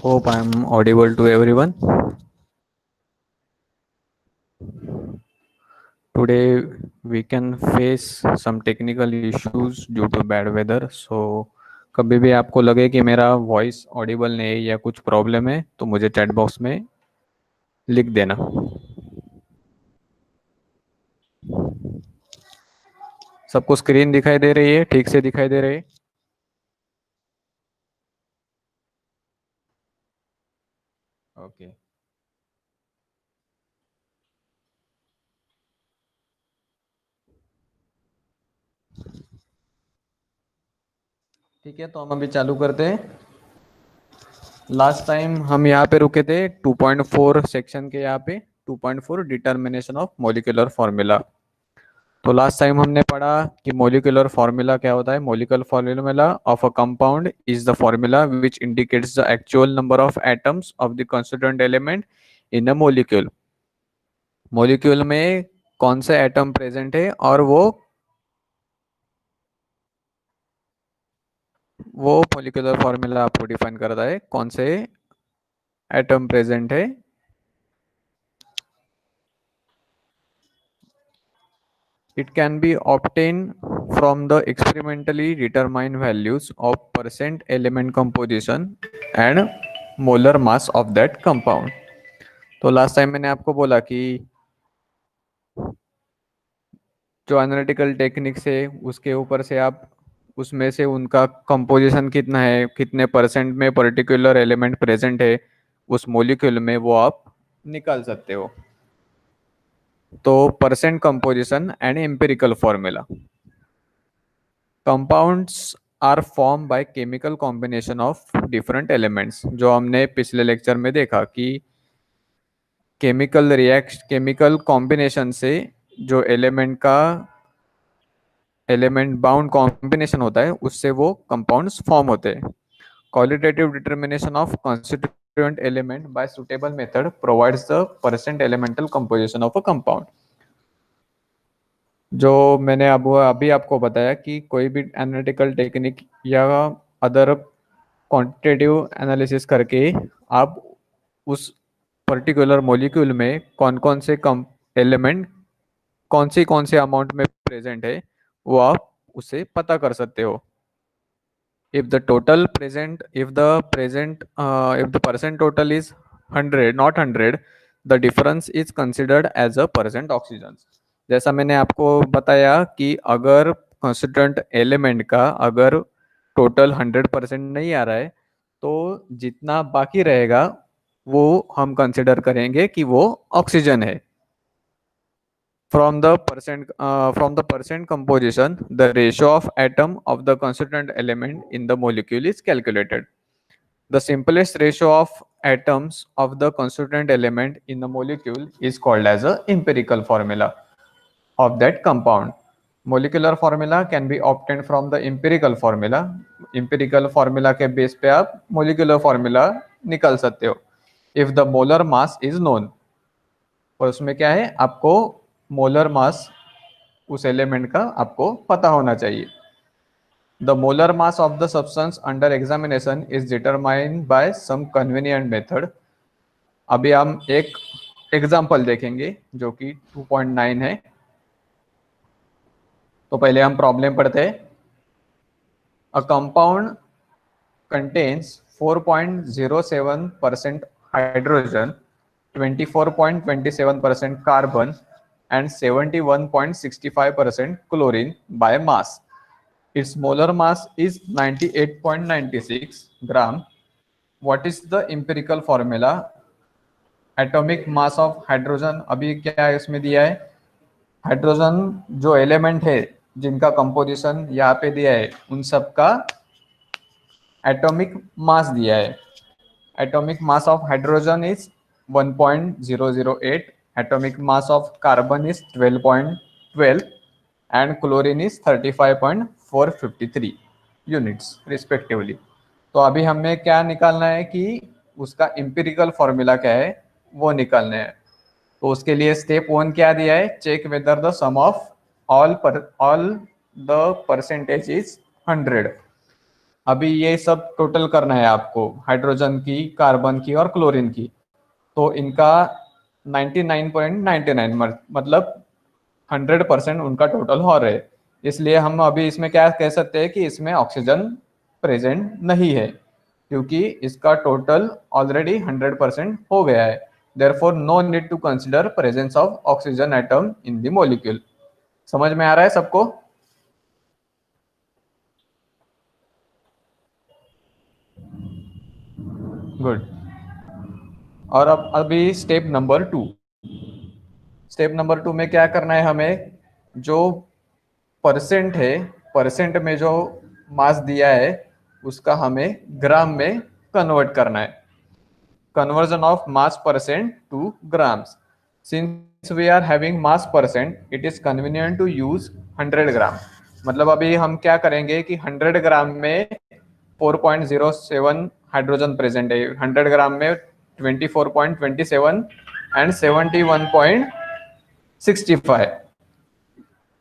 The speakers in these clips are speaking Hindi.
Hope I'm audible to everyone. Today we can face some technical issues due to bad weather. So कभी भी आपको लगे कि मेरा वॉइस ऑडिबल नहीं है या कुछ प्रॉब्लम है तो मुझे चैट बॉक्स में लिख देना। सबको स्क्रीन दिखाई दे रही है, ठीक से दिखाई दे रही है? ओके, ठीक है, तो हम अभी चालू करते हैं। लास्ट टाइम हम यहाँ पे रुके थे 2.4 सेक्शन के, यहाँ पे 2.4 डिटर्मिनेशन ऑफ मोलिकुलर फॉर्मूला। तो लास्ट टाइम हमने पढ़ा कि मोलिकुलर फॉर्मूला क्या होता है। Molecular formula of a compound is the formula which indicates the actual number of atoms of the constituent element in a molecule. Molecule में कौन से एटम प्रेजेंट है और वो मोलिकुलर फॉर्मूला आपको डिफाइन करता है कौन से एटम प्रेजेंट है। It can be obtained from the experimentally determined values of percent element composition and molar mass of that compound। तो लास्ट टाइम मैंने आपको बोला कि जो एनालिटिकल टेक्निक्स है उसके ऊपर से आप उसमें से उनका कंपोजिशन कितना है, कितने परसेंट में पर्टिकुलर एलिमेंट प्रेजेंट है उस मॉलिक्यूल में, वो आप निकाल सकते हो। तो percent composition and empirical formula. Compounds are form by chemical combination of different elements, जो हमने पिछले लेक्चर में देखा कि केमिकल कॉम्बिनेशन से जो एलिमेंट बाउंड कॉम्बिनेशन होता है उससे वो कंपाउंड्स फॉर्म होते हैं। Qualitative determination of constituent element by suitable method provides the percent elemental composition of a compound. जो मैंने अब अभी आपको बताया कि कोई भी एनालिटिकल टेक्निक या अदर क्वांटिटेटिव एनालिसिस करके आप उस पर्टिकुलर मॉलिक्यूल में कौन कौन से कम एलिमेंट कौन से अमाउंट में प्रेजेंट है वो आप उसे पता कर सकते हो। If the percent total is 100 not 100, the difference is considered as a percent oxygen। जैसा मैंने आपको बताया कि अगर कॉन्स्टिट्यूएंट एलिमेंट का अगर टोटल 100% नहीं आ रहा है तो जितना बाकी रहेगा वो हम कंसिडर करेंगे कि वो ऑक्सीजन है। From the percent composition, the ratio of atom of the constituent element in the molecule is calculated. The simplest ratio of atoms of the constituent element in the molecule is called as a empirical formula of that compound। Molecular formula can be obtained from the empirical formula। empirical formula के बेस पे आप molecular formula निकाल सकते हो। If the molar mass is known, और उसमें क्या है, आपको मोलर मास उस एलिमेंट का आपको पता होना चाहिए। The molar mass of the substance under examination is determined by some convenient method. अभी हम एक एग्जांपल देखेंगे जो कि 2.9 है। तो पहले हम प्रॉब्लम पढ़ते हैं। A compound contains 4.07% hydrogen, 24.27% carbon and 71.65% chlorine by mass। Its molar mass is 98.96 gram। What is the empirical formula? Atomic mass of hydrogen अभी क्या है इसमें दिया है। हाइड्रोजन जो एलिमेंट है जिनका कंपोजिशन यहाँ पे दिया है उन सब का एटॉमिक मास दिया है। Atomic mass of hydrogen is 1.008, atomic mass of carbon is 12.12 and chlorine is 35.453 units respectively. तो अभी हमें क्या निकालना है कि उसका इंपिरिकल फॉर्मूला क्या है वो निकालना है। तो उसके लिए स्टेप 1 क्या दिया है, check whether the sum of all the percentage is 100। अभी ये सब टोटल करना है आपको, हाइड्रोजन की, कार्बन की और क्लोरीन की। तो इनका 99.99 मतलब 100% उनका टोटल हो रहे। इसलिए हम अभी इसमें क्या कह सकते हैं कि इसमें ऑक्सीजन प्रेजेंट नहीं है, क्योंकि इसका टोटल ऑलरेडी 100% हो गया है। Therefore no need to consider presence of oxygen atom in the molecule. समझ में आ रहा है सबको? गुड। और अब अभी स्टेप नंबर टू में क्या करना है हमें, जो परसेंट है, परसेंट में जो मास दिया है उसका हमें ग्राम में कन्वर्ट करना है। conversion of mass percent to grams. Since we are having mass percent, it is convenient to use 100 ग्राम। मतलब अभी हम क्या करेंगे कि 100 ग्राम में 4.07 हाइड्रोजन प्रेजेंट है, 100 ग्राम में 24.27 एंड 71.65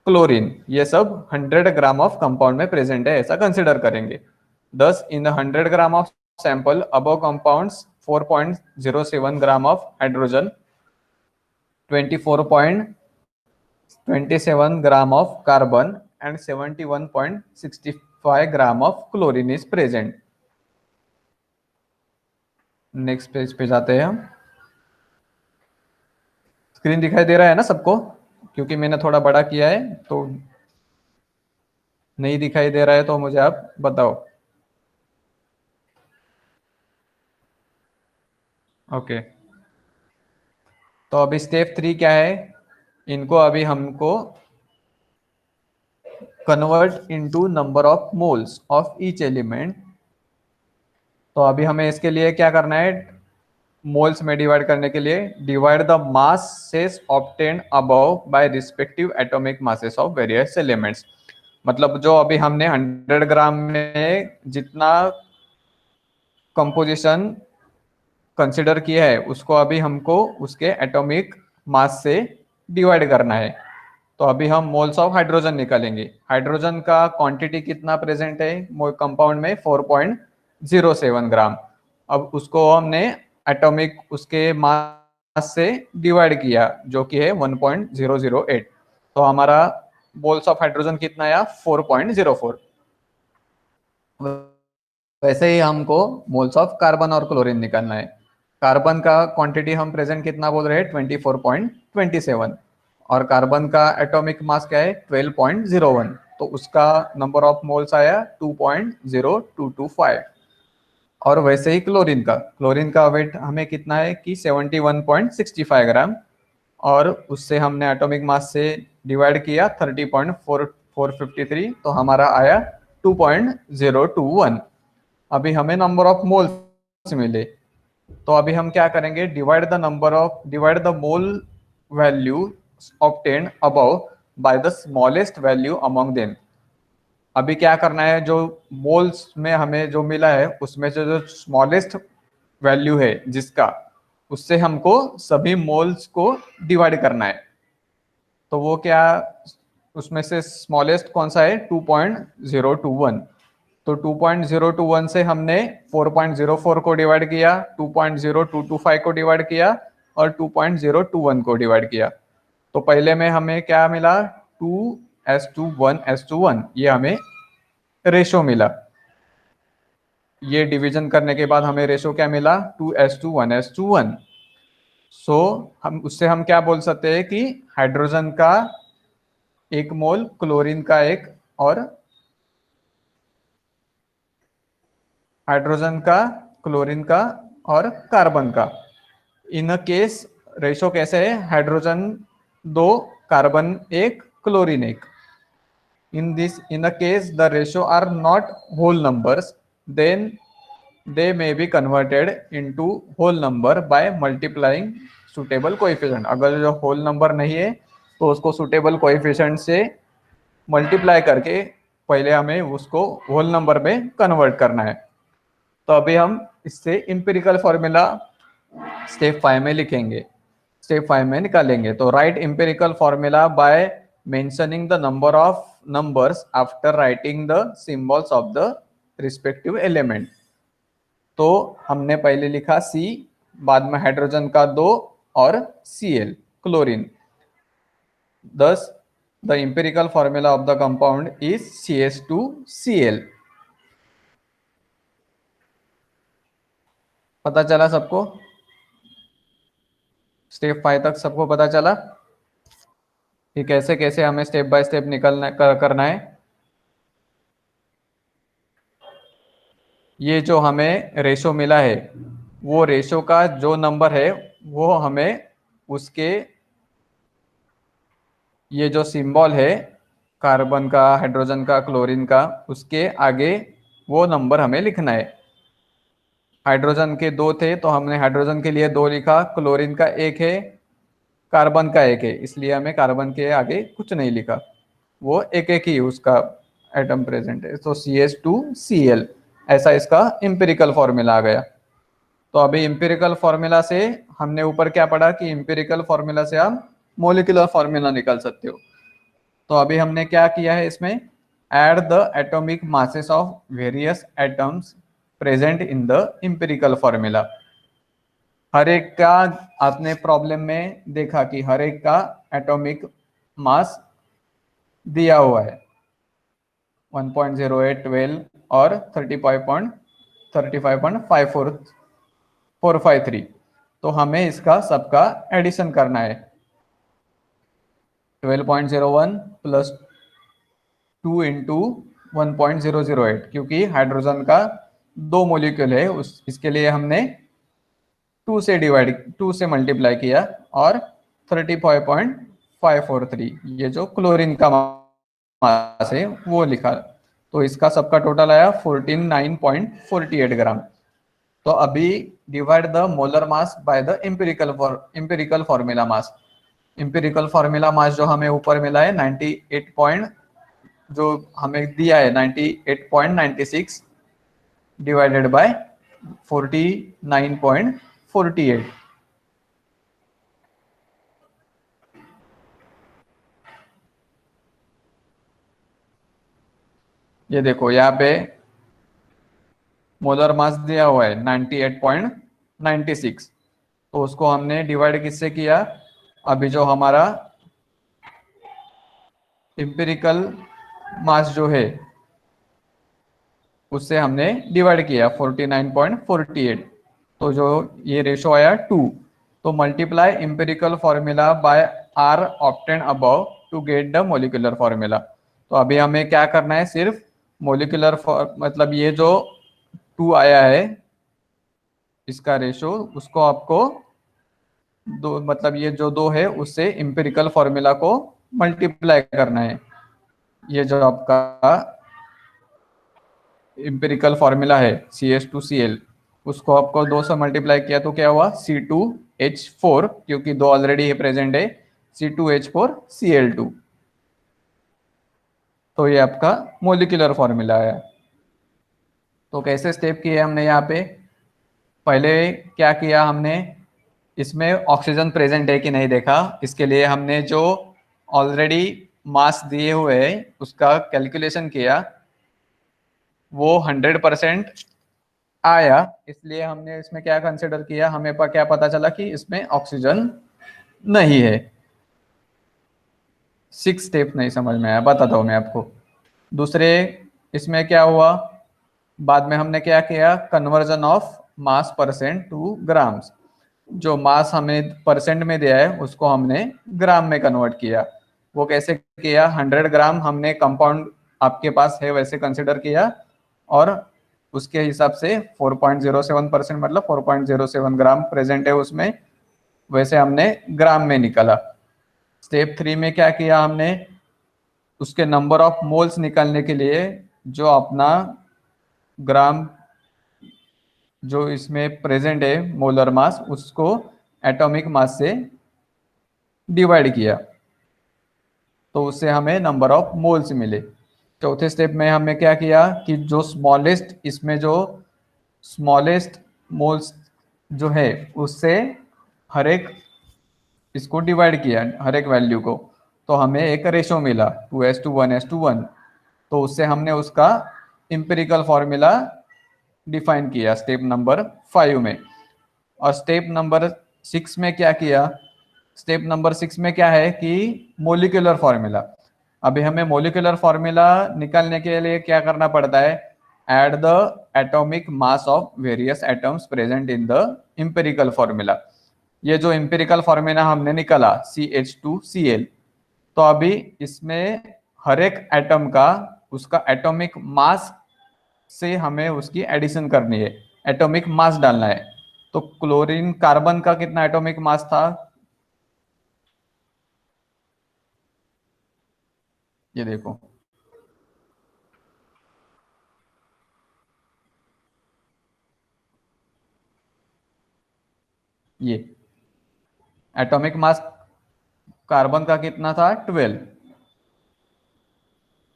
क्लोरीन, ये सब 100 ग्राम ऑफ कंपाउंड में प्रेजेंट है, ऐसा कंसिडर करेंगे। Thus, in the 100 gram of sample, above compounds 4.07 gram of hydrogen, 24.27 gram of carbon, and 71.65 gram of chlorine is present. Next page पे जाते हैं हम। स्क्रीन दिखाई दे रहा है ना सबको? क्योंकि मैंने थोड़ा बड़ा किया है, तो नहीं दिखाई दे रहा है तो मुझे आप बताओ। ओके, तो अभी स्टेप 3 क्या है, इनको अभी हमको convert into number of moles of each element. तो अभी हमें इसके लिए क्या करना है, मोल्स में डिवाइड करने के लिए divide the masses obtained above by respective atomic masses of various elements. मतलब जो अभी हमने 100 ग्राम में जितना कंपोजिशन कंसिडर किया है उसको अभी हमको उसके एटॉमिक मास से डिवाइड करना है। तो अभी हम मोल्स ऑफ हाइड्रोजन निकालेंगे। हाइड्रोजन का क्वांटिटी कितना प्रेजेंट है कंपाउंड में, 4.07 ग्राम। अब उसको हमने एटॉमिक उसके मास से डिवाइड किया, जो कि है 1.008। तो हमारा मोल्स ऑफ हाइड्रोजन कितना आया, 4.04। वैसे ही हमको मोल्स ऑफ कार्बन और क्लोरीन निकालना है। कार्बन का क्वांटिटी हम प्रेजेंट कितना बोल रहे हैं, 24.27, और कार्बन का एटॉमिक मास क्या है, 12.01। तो उसका नंबर ऑफ मोल्स आया 2.0225। और वैसे ही क्लोरीन का वेट हमें कितना है कि 71.65 ग्राम, और उससे हमने एटॉमिक मास से डिवाइड किया 30.453, तो हमारा आया 2.021। अभी हमें नंबर ऑफ मोल्स मिले, तो अभी हम क्या करेंगे, divide the mole value obtained above by the smallest value among them. अभी क्या करना है, जो मोल्स में हमें जो मिला है उसमें से जो स्मॉलेस्ट वैल्यू है जिसका, उससे हमको सभी मोल्स को डिवाइड करना है। तो वो क्या, उसमें से स्मॉलेस्ट कौन सा है, 2.021। तो 2.021 से हमने 4.04 को डिवाइड किया, 2.0225 को डिवाइड किया और 2.021 को डिवाइड किया। तो पहले में हमें क्या मिला, 2:1:1, ये हमें रेशो मिला। ये डिवीजन करने के बाद हमें रेशो क्या मिला, 2:1:1। सो हम क्या बोल सकते हैं कि हाइड्रोजन का 1 मोल, क्लोरीन का 1, और हाइड्रोजन का, क्लोरीन का और कार्बन का। इन केस रेशो कैसे है, hydrogen 2, carbon 1, chlorine 1। in a case the ratio are not whole numbers, then they may be converted into whole number by multiplying suitable coefficient। अगर जो whole number नहीं है तो उसको suitable coefficient से मल्टीप्लाई करके पहले हमें उसको होल नंबर में कन्वर्ट करना है। तो अभी हम इससे इंपेरिकल फॉर्मूला स्टेप 5 में लिखेंगे, स्टेप 5 में निकालेंगे। तो right empirical formula bye mentioning the number of numbers after writing the symbols of the respective element. तो हमने पहले लिखा C, बाद में हाइड्रोजन का 2 और Cl chlorine. Thus, the empirical formula of the compound is CH2Cl। पता चला सबको? स्टेप 5 तक सबको पता चला कि कैसे कैसे हमें स्टेप बाय स्टेप करना है। ये जो हमें रेशो मिला है, वो रेशो का जो नंबर है वो हमें उसके ये जो सिंबल है कार्बन का, हाइड्रोजन का, क्लोरीन का, उसके आगे वो नंबर हमें लिखना है। हाइड्रोजन के 2 थे तो हमने हाइड्रोजन के लिए 2 लिखा, क्लोरीन का 1 है, कार्बन का 1 है, इसलिए हमें कार्बन के आगे कुछ नहीं लिखा, वो एक एक ही उसका एटम प्रेजेंट है। तो CH2Cl ऐसा इसका इंपेरिकल फॉर्मूला आ गया। तो अभी इंपेरिकल फॉर्मूला से हमने ऊपर क्या पढ़ा कि इंपेरिकल फॉर्मूला से आप मोलिकुलर फॉर्मूला निकाल सकते हो। तो अभी हमने क्या किया है इसमें, add the atomic masses of various atoms present in the empirical formula. हर एक का आपने प्रॉब्लम में देखा कि हर एक का एटॉमिक मास दिया हुआ है 1.08, 12 और 35.453। तो हमें इसका सबका एडिशन करना है। 12.01 प्लस 2 इंटू 1.008, क्योंकि हाइड्रोजन का 2 मोलिक्यूल है, उस इसके लिए हमने 2 से मल्टीप्लाई किया, और 35.543 ये जो क्लोरीन का मास है वो लिखा। तो इसका सबका टोटल आया 49.48 ग्राम। तो अभी divide the molar mass by the empirical formula mass. Empirical formula मास जो हमें ऊपर मिला है 98 पॉइंट, जो हमें दिया है 98.96 डिवाइडेड बाय 49.48। ये देखो यहाँ पे मोलर मास दिया हुआ है 98.96, तो उसको हमने डिवाइड किससे किया, अभी जो हमारा इंपेरिकल मास जो है उससे हमने डिवाइड किया 49.48, तो जो ये रेशो आया 2। तो multiply empirical formula by R obtain above to get the molecular formula. तो अभी हमें क्या करना है, सिर्फ मोलिकुलर मतलब ये जो 2 आया है इसका रेशो, उसको आपको दो, मतलब ये जो 2 है उससे इंपेरिकल फॉर्मूला को मल्टीप्लाई करना है। ये जो आपका इंपेरिकल फॉर्मूला है CH2Cl, उसको आपको 2 से मल्टीप्लाई किया तो क्या हुआ C2H4, क्योंकि 2 ऑलरेडी प्रेजेंट है, C2H4Cl2। तो ये आपका मोलिकुलर फॉर्मूला है। तो कैसे स्टेप किए हमने यहाँ पे, पहले क्या किया हमने, इसमें ऑक्सीजन प्रेजेंट है कि नहीं देखा, इसके लिए हमने जो ऑलरेडी मास दिए हुए हैं उसका कैलकुलेशन किया, वो 100% आया, इसलिए हमने इसमें क्या कंसिडर किया, हमें क्या पता चला कि इसमें ऑक्सीजन नहीं है। 6 स्टेप नहीं समझ में आया, बताता हूँ मैं आपको। दूसरे इसमें क्या हुआ, बाद में हमने क्या किया, conversion of mass percent two grams. जो मास हमें परसेंट में दिया है उसको हमने ग्राम में कन्वर्ट किया। वो कैसे किया, 100 ग्राम हमने कंपाउंड आपके पास है वैसे कंसिडर किया, और उसके हिसाब से 4.07% मतलब 4.07 ग्राम प्रेजेंट है उसमें, वैसे हमने ग्राम में निकाला। स्टेप 3 में क्या किया हमने, उसके नंबर ऑफ मोल्स निकालने के लिए जो अपना ग्राम जो इसमें प्रेजेंट है मोलर मास, उसको एटॉमिक मास से डिवाइड किया, तो उससे हमें नंबर ऑफ मोल्स मिले। चौथे स्टेप में हमने क्या किया कि जो स्मॉलेस्ट, इसमें जो स्मॉलेस्ट मोल्स जो है उससे हर एक इसको डिवाइड किया, हर एक वैल्यू को, तो हमें एक रेशो मिला 2:1:1। तो उससे हमने उसका इंपेरिकल फॉर्मूला डिफाइन किया स्टेप नंबर 5 में। और स्टेप नंबर 6 में क्या किया? स्टेप नंबर 6 में क्या है कि मोलिकुलर फॉर्मूला। अभी हमें मोलिकुलर फॉर्मूला निकालने के लिए क्या करना पड़ता है? Add the atomic mass of various atoms present in the empirical formula. ये जो इंपेरिकल फॉर्मूला हमने निकाला CH2Cl, तो अभी इसमें हर एक एटम का उसका एटॉमिक मास से हमें उसकी एडिशन करनी है, एटॉमिक मास डालना है। तो क्लोरीन कार्बन का कितना एटॉमिक मास था? ये देखो, ये एटॉमिक मास कार्बन का कितना था? 12।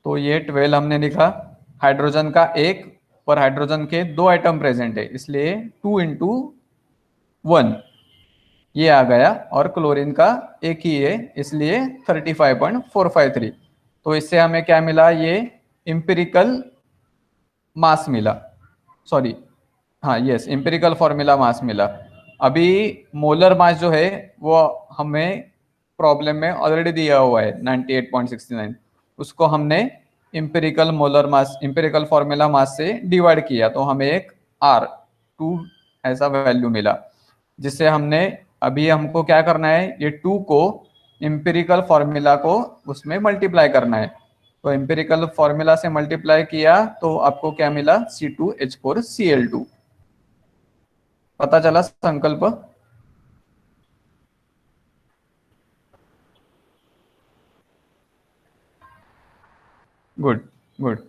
तो ये 12 हमने लिखा। हाइड्रोजन का एक, पर हाइड्रोजन के दो एटम प्रेजेंट है, इसलिए 2 × 1 ये आ गया। और क्लोरीन का एक ही है, इसलिए 35.453। तो इससे हमें क्या मिला? ये इंपेरिकल मास मिला। सॉरी, हाँ यस, इंपेरिकल फॉर्मूला मास मिला। अभी मोलर मास जो है वो हमें प्रॉब्लम में ऑलरेडी दिया हुआ है 98.69। उसको हमने empirical molar mass, empirical formula मास से डिवाइड किया, तो हमें एक R2 ऐसा वैल्यू मिला। जिससे हमने, अभी हमको क्या करना है, ये 2 को इंपेरिकल फॉर्मूला को उसमें मल्टीप्लाई करना है। तो इंपेरिकल फॉर्मूला से मल्टीप्लाई किया तो आपको क्या मिला? C2H4Cl2। पता चला संकल्प? Good, good.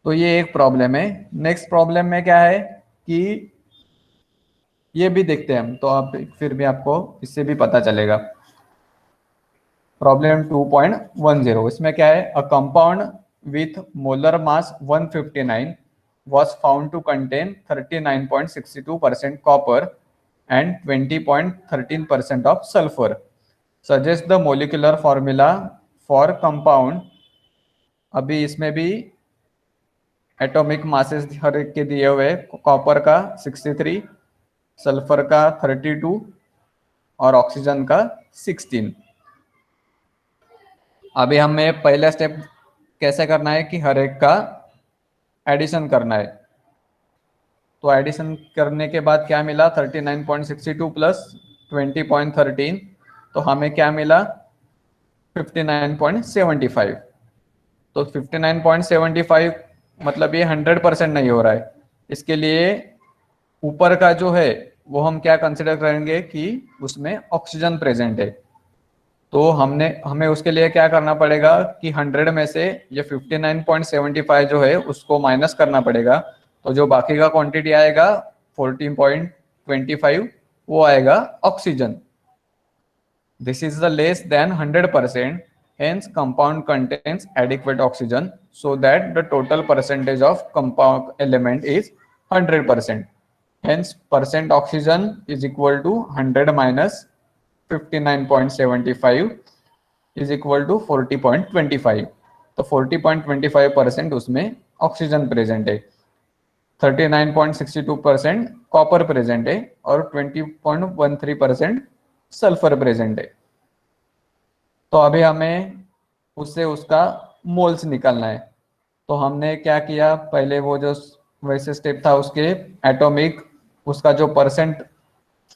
तो ये एक प्रॉब्लम है। नेक्स्ट प्रॉब्लम में क्या है कि ये भी देखते हैं हम, तो आप फिर भी आपको इससे भी पता चलेगा। प्रॉब्लम 2.10, इसमें क्या है? A compound with molar mass 159 was found to contain 39.62% copper and 20.13% of sulfur. Suggest the molecular formula for compound। अभी इसमें भी एटॉमिक मासेस हर एक के दिए हुए, कॉपर का 63, सल्फर का 32 और ऑक्सीजन का 16। अभी हमें पहला स्टेप कैसे करना है कि हर एक का एडिशन करना है। तो एडिशन करने के बाद क्या मिला? 39.62 प्लस 20.13, तो हमें क्या मिला? 59.75। तो 59.75 मतलब ये 100% नहीं हो रहा है। इसके लिए ऊपर का जो है वो हम क्या कंसिडर करेंगे कि उसमें ऑक्सीजन प्रेजेंट है। तो हमें उसके लिए क्या करना पड़ेगा कि 100 में से ये 59.75 जो है उसको माइनस करना पड़ेगा। तो जो बाकी का क्वांटिटी आएगा 14.25, वो आएगा oxygen. This is the less than 100%, hence compound contains adequate oxygen so that the total percentage of compound element is 100%. Hence percent oxygen is equal to 100 minus 59.75 is equal to 40.25। तो 40.25% उसमें ऑक्सीजन प्रेजेंट है, 39.62% कॉपर प्रेजेंट है और 20.13% सल्फर प्रेजेंट है। तो अभी हमें उससे उसका मोल्स निकालना है। तो हमने क्या किया, पहले वो जो वैसे स्टेप था उसके एटॉमिक, उसका जो परसेंट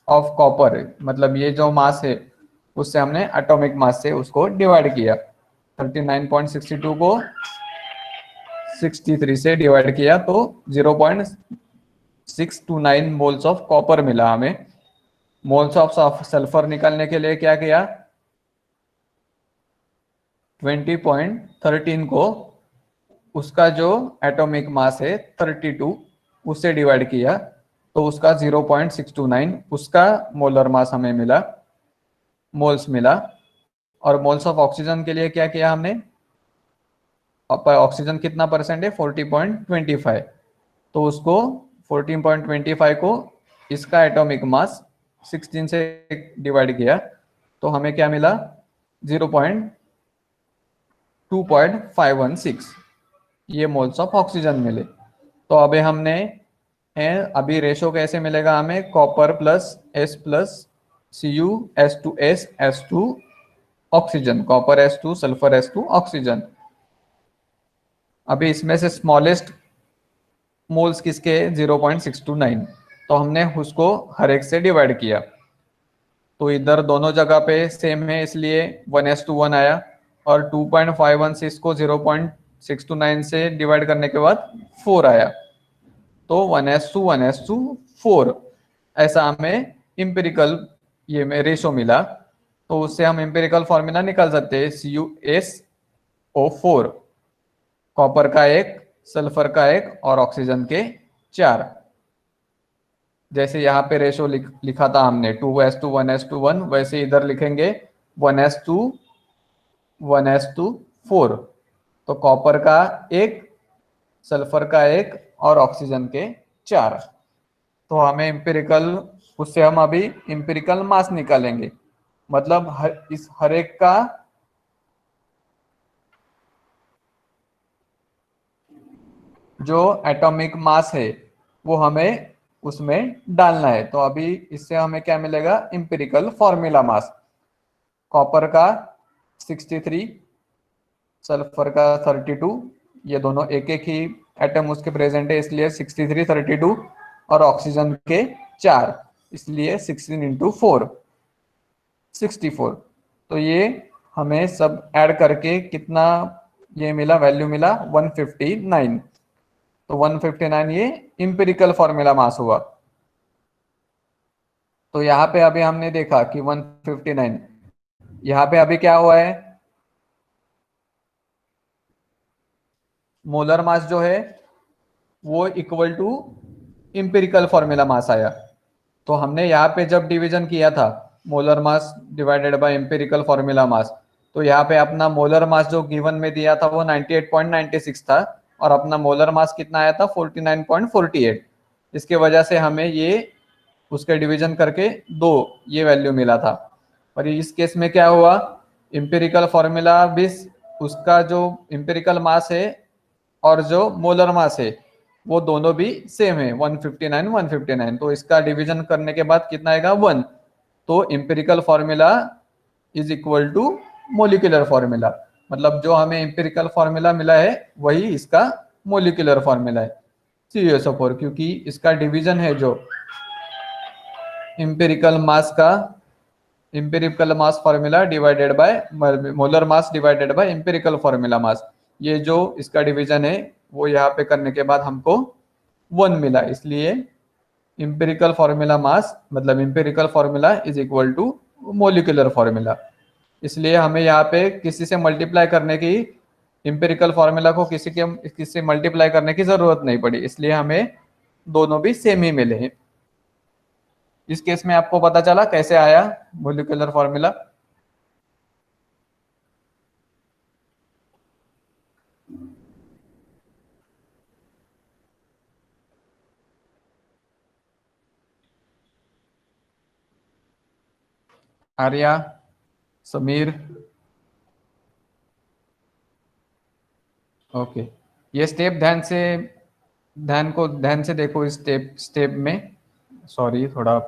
ऑफ कॉपर मतलब ये जो मास है उससे हमने एटॉमिक मास से उसको डिवाइड किया। 39.62 को 63 से डिवाइड किया तो 0.629 मोल्स ऑफ कॉपर मिला हमें। मोल्स ऑफ सल्फर निकालने के लिए क्या किया? 20.13 को उसका जो एटॉमिक मास है 32 उससे डिवाइड किया तो उसका 0.629 उसका मोलर मास हमें मिला, मोल्स मिला। और मोल्स ऑफ ऑक्सीजन के लिए क्या किया हमने? ऑक्सीजन कितना परसेंट है? 40.25। तो उसको 14.25 को इसका एटॉमिक मास 16 से डिवाइड किया तो हमें क्या मिला? 2.516 ये मोल्स ऑफ ऑक्सीजन मिले। तो अभी हमने अभी रेशो कैसे मिलेगा हमें, copper plus Cu S2S, S2 oxygen, copper S2 sulphur S2 oxygen. अभी इसमें से स्मॉलेस्ट मोल्स किसके, 0.629, तो हमने उसको हर एक से डिवाइड किया, तो इधर दोनों जगह पे सेम है इसलिए 1:1 आया, और 2.516 को 0.629 से डिवाइड करने के बाद 4 आया, तो 1:1:4 ऐसा हमें इम्पेरिकल ये में रेशो मिला। तो उससे हम इम्पेरिकल फॉर्मूला निकाल सकते हैं, CuSO4, कॉपर का एक, सल्फर का एक और ऑक्सीजन के 4। जैसे यहाँ पे रेशो लिखा था हमने 2:1:1, वैसे इधर लिखेंगे 1:1:4। तो कॉपर का एक, सल्फर का एक और ऑक्सीजन के 4। तो हमें इम्पेरिकल, उससे हम अभी इम्पेरिकल मास निकालेंगे, मतलब इस हर एक का जो एटॉमिक मास है वो हमें उसमें डालना है। तो अभी इससे हमें क्या मिलेगा, इम्पेरिकल फॉर्मूला मास, कॉपर का 63, सल्फर का 32, ये दोनों एक एक ही एटम उसके प्रेजेंट है इसलिए 63 32, और ऑक्सीजन के 4 इसलिए 16 इंटू 4 64। तो ये हमें सब ऐड करके कितना ये मिला, वैल्यू मिला 159। तो 159 ये इंपेरिकल फॉर्मूला मास हुआ। तो यहाँ पे अभी हमने देखा कि 159, यहाँ पे अभी क्या हुआ है, मोलर मास जो है वो equal to empirical formula mass आया। तो हमने यहाँ पे जब डिवीजन किया था molar mass divided by empirical formula mass, तो यहाँ पे अपना मोलर मास जो गिवन में दिया था वो 98.96 था, और अपना मोलर मास कितना आया था 49.48। इसके वजह से हमें ये उसके डिवीजन करके दो ये वैल्यू मिला था। और इस केस में क्या हुआ, इंपेरिकल फॉर्मूला भी उसका जो इंपेरिकल मास है और जो मोलर मास है वो दोनों भी सेम है 159 159। तो इसका डिवीजन करने के बाद कितना आएगा 1। तो empirical formula is equal to molecular formula, मतलब जो हमें इंपेरिकल फॉर्मूला मिला है वही इसका मोलिकुलर फॉर्मूला है CuSO4, क्योंकि इसका डिवीजन है जो empirical mass formula divided by molar mass divided by empirical formula मास, ये जो इसका डिवीजन है वो यहाँ पे करने के बाद हमको 1 मिला, इसलिए इंपेरिकल फॉर्मूला मास मतलब empirical formula is equal to molecular formula. इसलिए हमें यहाँ पे किसी से मल्टीप्लाई करने की, इंपेरिकल फॉर्मूला को किसी से मल्टीप्लाई करने की जरूरत नहीं पड़ी, इसलिए हमें दोनों भी सेम ही मिले हैं। इस केस में आपको पता चला कैसे आया molecular formula. Arya, Sameer, okay. ये स्टेप ध्यान से देखो, इस स्टेप में, सॉरी थोड़ा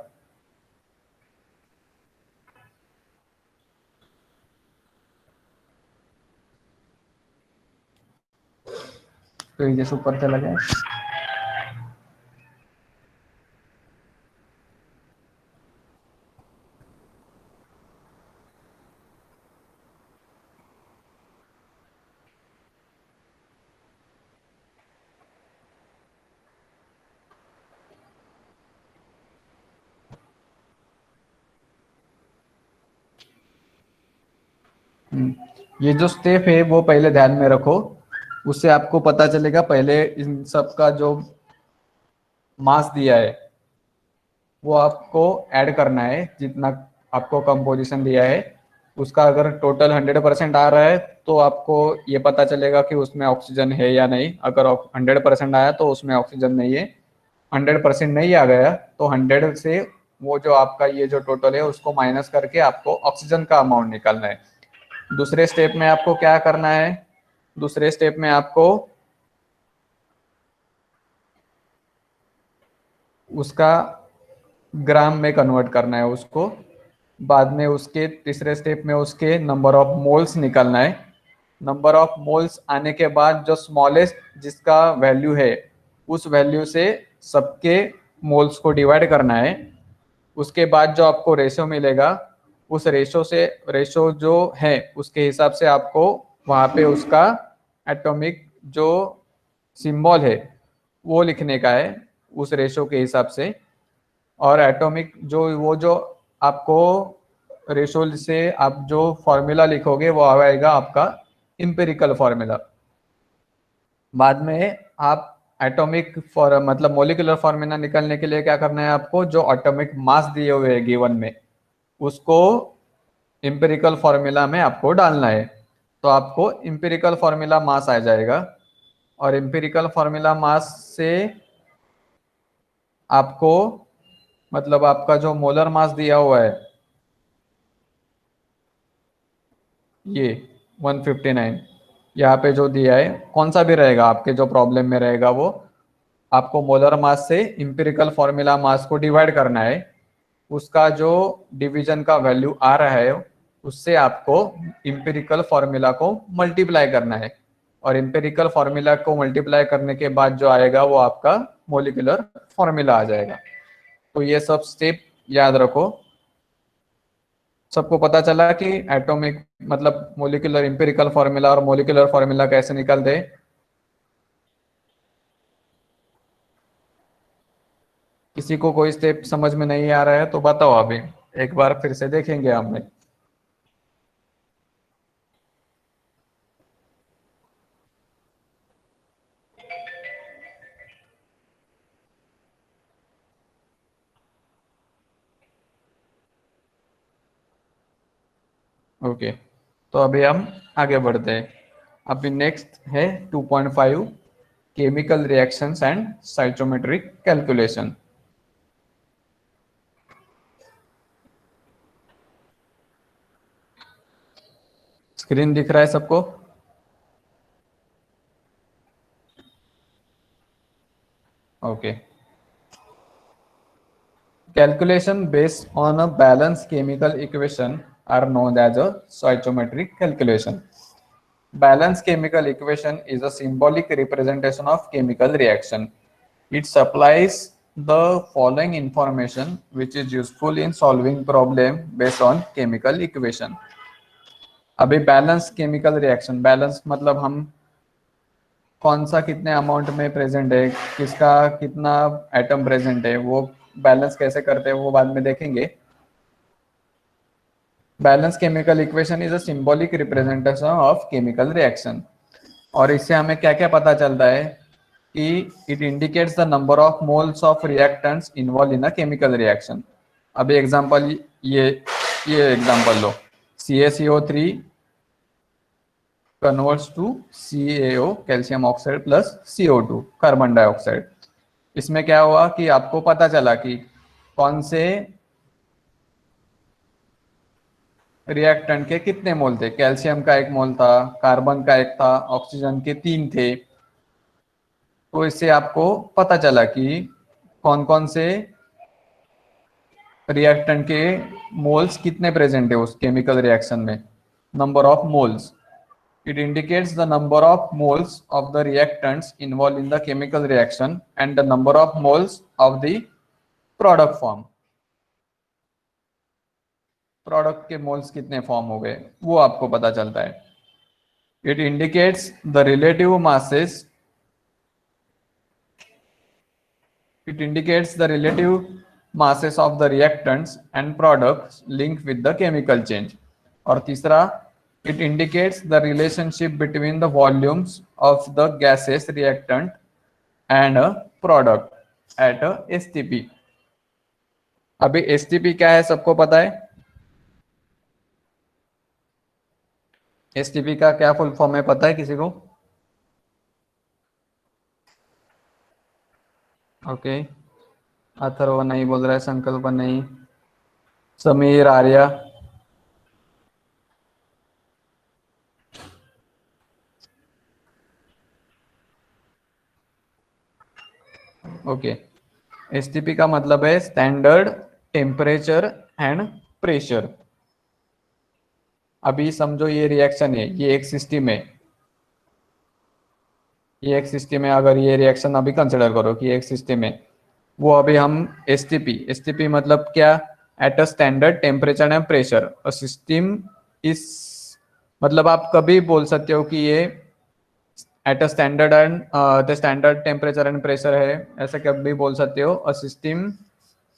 पेजेस ऊपर चला जाए। ये जो स्टेप है वो पहले ध्यान में रखो, उससे आपको पता चलेगा। पहले इन सब का जो मास दिया है वो आपको ऐड करना है, जितना आपको कंपोजिशन दिया है उसका अगर टोटल 100% आ रहा है तो आपको ये पता चलेगा कि उसमें ऑक्सीजन है या नहीं। अगर 100% आया तो उसमें ऑक्सीजन नहीं है, 100% नहीं आ गया तो 100 से वो जो आपका ये जो टोटल है उसको माइनस करके आपको ऑक्सीजन का अमाउंट निकालना है। दूसरे स्टेप में आपको क्या करना है, दूसरे स्टेप में आपको उसका ग्राम में कन्वर्ट करना है उसको। बाद में उसके तीसरे स्टेप में उसके नंबर ऑफ मोल्स निकलना है। नंबर ऑफ मोल्स आने के बाद जो स्मॉलेस्ट जिसका वैल्यू है उस वैल्यू से सबके मोल्स को डिवाइड करना है। उसके बाद जो आपको रेशो मिलेगा उस रेशो जो है उसके हिसाब से आपको वहाँ पे उसका एटॉमिक जो सिंबल है वो लिखने का है उस रेशो के हिसाब से। और एटॉमिक जो आपको रेशो से आप जो फॉर्मूला लिखोगे वो आएगा आपका इंपेरिकल फॉर्मूला। बाद में आप एटॉमिक फॉर मतलब मोलिकुलर फॉर्मूला निकालने के लिए क्या करना है आपको, जो एटॉमिक मास दिए हुए हैं गिवन में उसको इंपेरिकल फॉर्मूला में आपको डालना है। तो आपको इंपेरिकल फॉर्मूला मास आ जाएगा और इंपेरिकल फॉर्मूला मास से आपको मतलब आपका जो मोलर मास दिया हुआ है ये 159 यहाँ पे जो दिया है कौन सा भी रहेगा आपके जो प्रॉब्लम में रहेगा वो आपको मोलर मास से इंपेरिकल फॉर्मूला मास को डिवाइड करना है। उसका जो डिवीजन का वैल्यू आ रहा है उससे आपको इंपेरिकल फॉर्मूला को मल्टीप्लाई करना है और इंपेरिकल फॉर्मूला को मल्टीप्लाई करने के बाद जो आएगा वो आपका मोलिकुलर फॉर्मूला आ जाएगा। तो ये सब स्टेप याद रखो। सबको पता चला कि एटॉमिक मतलब मोलिकुलर इंपेरिकल फॉर्मूला और मोलिकुलर फॉर्मूला कैसे निकलते हैं। किसी को कोई स्टेप समझ में नहीं आ रहा है तो बताओ, अभी एक बार फिर से देखेंगे हमने। ओके, तो अभी हम आगे बढ़ते हैं। अभी नेक्स्ट है 2.5 chemical reactions and stoichiometric calculation. Screen दिख रहा है सबको? Okay. Calculation based on a balanced chemical equation are known as a stoichiometric calculation. Balanced chemical equation is a symbolic representation of chemical reaction. It supplies the following information which is useful in solving problem based on chemical equation. अभी बैलेंस केमिकल रिएक्शन, बैलेंस मतलब हम कौन सा कितने अमाउंट में प्रेजेंट है, किसका कितना एटम प्रेजेंट है, वो बैलेंस कैसे करते हैं वो बाद में देखेंगे। Balance chemical equation is a symbolic representation of chemical reaction. और इससे हमें क्या क्या पता चलता है कि it indicates the number of moles of reactants involve in a chemical reaction. अभी एग्जांपल ये एग्जांपल लो, CaCO3 converts to CaO calcium oxide plus CO2 carbon dioxide. इसमें क्या हुआ कि आपको पता चला कि कौन से रिएक्टेंट के कितने मोल थे। कैल्शियम का 1 मोल था, कार्बन का 1 था, ऑक्सीजन के 3 थे। तो इससे आपको पता चला कि कौन कौन से रिएक्टेंट के मोल्स कितने प्रेजेंट है उस केमिकल रिएक्शन में, number of moles. It indicates the number of moles of the reactants involved in the chemical reaction and the number of moles of the product form. Product के मोल्स कितने फॉर्म हो गए वो आपको पता चलता है। It indicates the relative masses. It indicates the relative masses of the reactants and products linked with the chemical change. और तीसरा, it indicates the relationship between the volumes of the gaseous reactant and a product at a STP. अभी STP क्या है सबको पता है? STP का क्या फुल फॉर्म है पता है किसी को? ओके, अथर्व नहीं बोल रहा है, संकल्प नहीं, समीर, आर्या। ओके, एसटीपी का मतलब है स्टैंडर्ड टेम्परेचर एंड प्रेशर। अभी समझो ये रिएक्शन है, ये एक सिस्टम है, ये एक सिस्टम है। अगर ये रिएक्शन अभी कंसिडर करो कि एक सिस्टम है, वो अभी हम एसटीपी, एसटीपी मतलब क्या, at a standard temperature and pressure a system इस, मतलब आप कभी बोल सकते हो कि ये at a standard and the standard temperature and pressure है, ऐसा कभी बोल सकते हो। A system,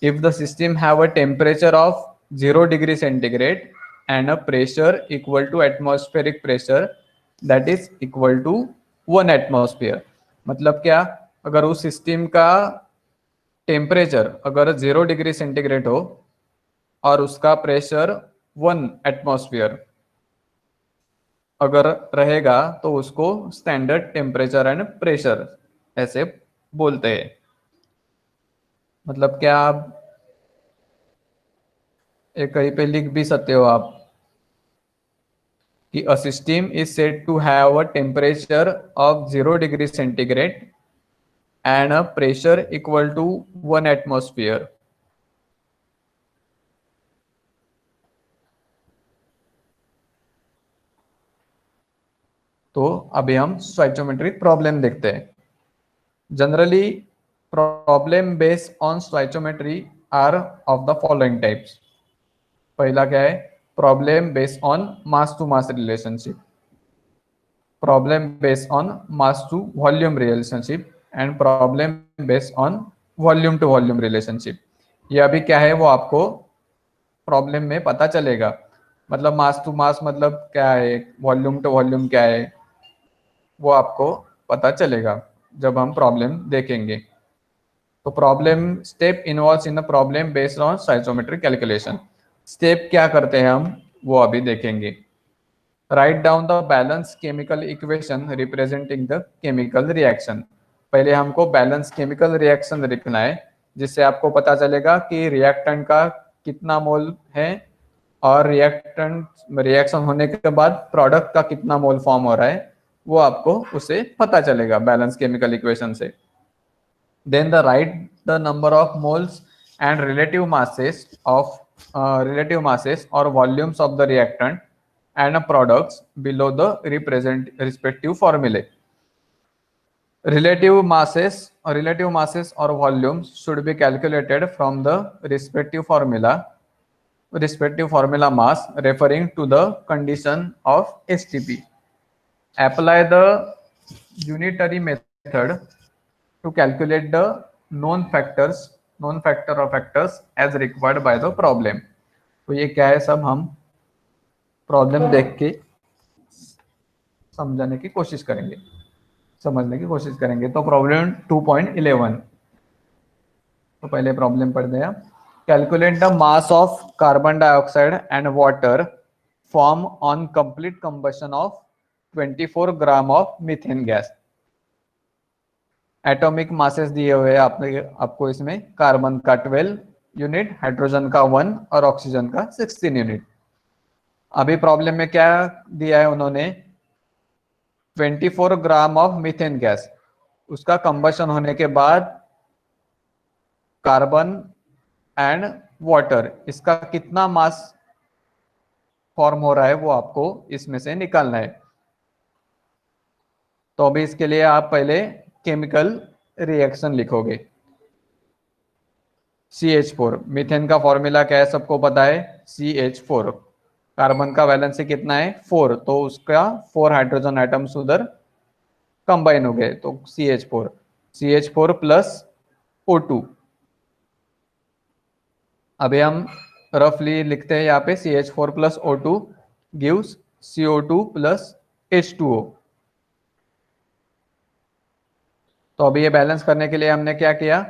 if the system have a temperature of 0 degree centigrade and a pressure equal to atmospheric pressure that is equal to 1 atmosphere। मतलब क्या, अगर उस सिस्टम का टेम्परेचर अगर 0 डिग्री सेंटीग्रेड हो और उसका प्रेशर 1 एटमॉस्फेयर अगर रहेगा, तो उसको स्टैंडर्ड टेम्परेचर एंड प्रेशर ऐसे बोलते हैं। मतलब क्या, आप एक कहीं पे लिख भी सकते हो आप कि a system is said to have a temperature of 0 degree centigrade and a pressure equal to 1 atmosphere। तो अभी हम स्टोइचोमेट्रिक प्रॉब्लम देखते हैं। Generally problem based on stoichiometry are of the following types. पहला क्या है, problem based on mass to mass relationship, problem based on mass to volume relationship and problem based on volume to volume relationship. ये अभी क्या है वो आपको प्रॉब्लम में पता चलेगा। मतलब मास टू मास मतलब क्या है, वॉल्यूम टू वॉल्यूम क्या है, वो आपको पता चलेगा जब हम प्रॉब्लम देखेंगे। तो problem step involves in the problem based on stoichiometric calculation. Step क्या करते हैं हम, वो अभी देखेंगे। Write down the balance chemical equation representing the chemical reaction. पहले हमको बैलेंस केमिकल रिएक्शन लिखना है, जिससे आपको पता चलेगा कि रिएक्टेंट का कितना मोल है और रिएक्टेंट रिएक्शन होने के बाद प्रोडक्ट का कितना मोल फॉर्म हो रहा है, वो आपको उसे पता चलेगा बैलेंस केमिकल इक्वेशन से। Then the write the number of moles and relative masses or volumes of the reactant and products below the represent respective formulae। relative masses or volumes should be calculated from the respective formula mass referring to the condition of STP। Apply the unitary method to calculate the known factor or factors as required by the problem। तो ये क्या है, सब हम प्रॉब्लम देख के समझने की कोशिश करेंगे, समझने की कोशिश करेंगे। तो प्रॉब्लम 2.11, तो पहले प्रॉब्लम पढ़ते हैं। Calculate the mass of carbon dioxide and water form on complete combustion of 24 gram of methane gas. Atomic masses दिए हुए हैं आपने, आपको इसमें कार्बन का 12 यूनिट, हाइड्रोजन का 1 और ऑक्सीजन का 16 यूनिट। अभी प्रॉब्लम में क्या दिया है उन्होंने, 24 ग्राम ऑफ मीथेन गैस, उसका कंबशन होने के बाद कार्बन एंड वाटर, इसका कितना मास फॉर्म हो रहा है वो आपको इसमें से निकालना है। तो अभी इसके लिए आप पहले केमिकल रिएक्शन लिखोगे। CH4, मीथेन का फॉर्मूला क्या है सबको पता है, CH4। कार्बन का वैलेंसी कितना है 4, तो उसका 4 हाइड्रोजन एटम्स उधर कंबाइन हो गए, तो CH4 प्लस O2। अभी हम रफली लिखते हैं यहाँ पे CH4 plus O2 gives CO2 plus H2O। तो अभी ये बैलेंस करने के लिए हमने क्या किया,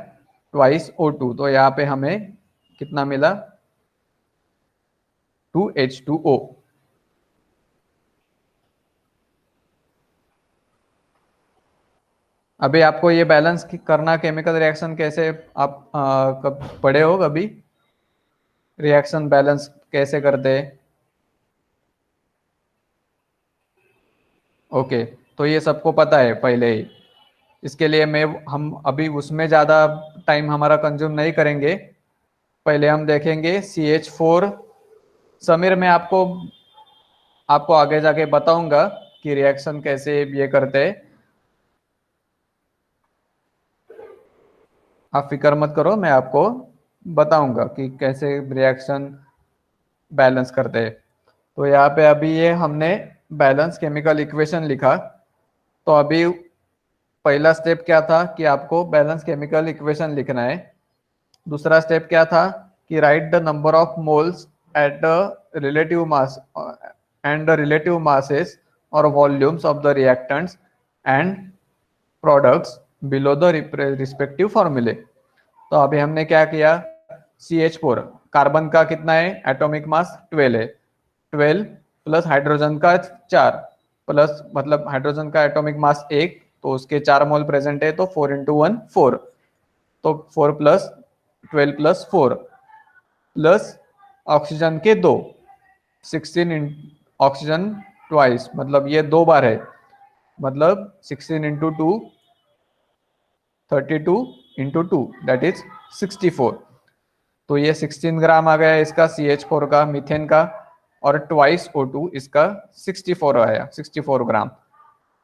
ट्वाइस O2, तो यहाँ पे हमें कितना मिला, 2H2O। अभी आपको ये बैलेंस करना, केमिकल रिएक्शन कैसे, आप कब पढ़े हो कभी, रिएक्शन बैलेंस कैसे करते हैं? ओके, तो ये सबको पता है पहले ही। इसके लिए मैं हम अभी उसमें ज़्यादा टाइम हमारा कंज्यूम नहीं करेंगे। पहले हम देखेंगे CH4। समीर, मैं आपको आपको आगे जाके बताऊंगा कि रिएक्शन कैसे ये करते हैं। आप फिक्र मत करो, मैं आपको बताऊंगा कि कैसे रिएक्शन बैलेंस करते हैं। तो यहाँ पे अभी ये हमने बैलेंस केमिकल इक्वेशन लिखा। तो अभी पहला स्टेप क्या था कि आपको बैलेंस केमिकल इक्वेशन लिखना है। दूसरा स्टेप क्या था कि write the number of moles at the relative mass and the relative masses और volumes of the reactants and products below the respective फॉर्मूले। तो अभी हमने क्या किया, CH4 कार्बन का कितना है, एटॉमिक मास 12 है। 12 प्लस हाइड्रोजन का 4, प्लस मतलब हाइड्रोजन का एटॉमिक मास 1, तो उसके 4 मोल प्रेजेंट है, तो 4 इंटू 1 4। तो 4 प्लस 12 प्लस 4 प्लस ऑक्सीजन के 2, 16 ऑक्सीजन ट्वाइस, मतलब ये 2 बार है, मतलब 16 इंटू 2 32 इंटू 2 दैट इज 64। तो ये 16 ग्राम आ गया इसका CH4 का, मीथेन का, और ट्वाइस O2 इसका 64 आया, 64 ग्राम।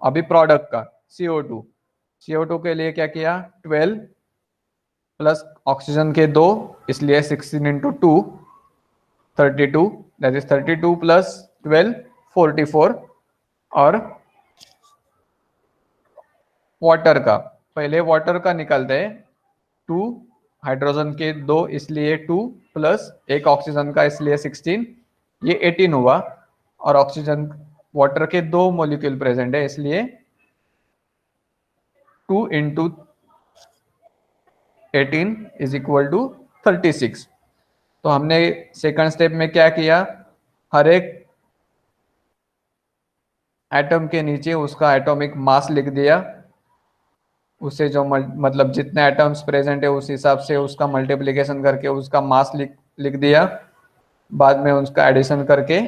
अभी प्रोडक्ट का CO2, CO2 के लिए क्या किया, 12 प्लस ऑक्सीजन के 2, इसलिए 16 इंटू 2 32, दैट इज 32 प्लस 12 44। और वाटर का, पहले वाटर का निकालते हैं। 2 हाइड्रोजन के 2, इसलिए 2 प्लस एक ऑक्सीजन का, इसलिए 16, ये 18 हुआ। और ऑक्सीजन वाटर के 2 मॉलिक्यूल प्रेजेंट है, इसलिए 2 इंटू 18 इज इक्वल टू 36। तो हमने सेकंड स्टेप में क्या किया, हर एक एटम के नीचे उसका एटॉमिक मास लिख दिया। उसे जो मतलब जितने एटम्स प्रेजेंट है उस हिसाब से उसका मल्टीप्लिकेशन करके उसका मास लिख लिख दिया। बाद में उसका एडिशन करके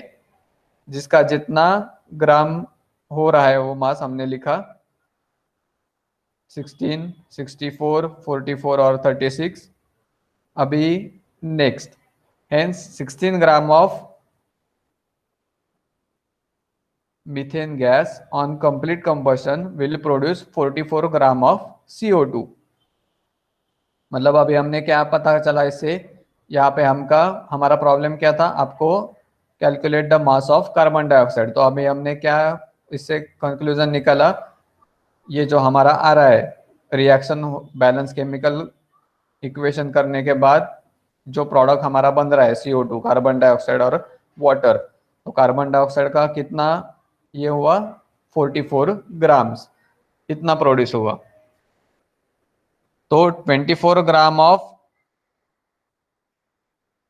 जिसका जितना ग्राम हो रहा है वो मास हमने लिखा, 16, 64, 44 और 36। अभी next, hence 16 gram of methane gas on complete combustion will produce 44 gram of CO2। मतलब अभी हमने क्या पता चला इससे, यहाँ पे हमारा प्रॉब्लम क्या था, आपको calculate the mass of carbon dioxide. तो अभी हमने क्या इससे कंक्लूजन निकाला, ये जो हमारा आ रहा है रिएक्शन बैलेंस केमिकल इक्वेशन करने के बाद जो प्रोडक्ट हमारा बन रहा है CO2 कार्बन डाइऑक्साइड और वाटर, तो कार्बन डाइऑक्साइड का कितना ये हुआ, 44 ग्राम्स इतना प्रोड्यूस हुआ। तो 24 gram of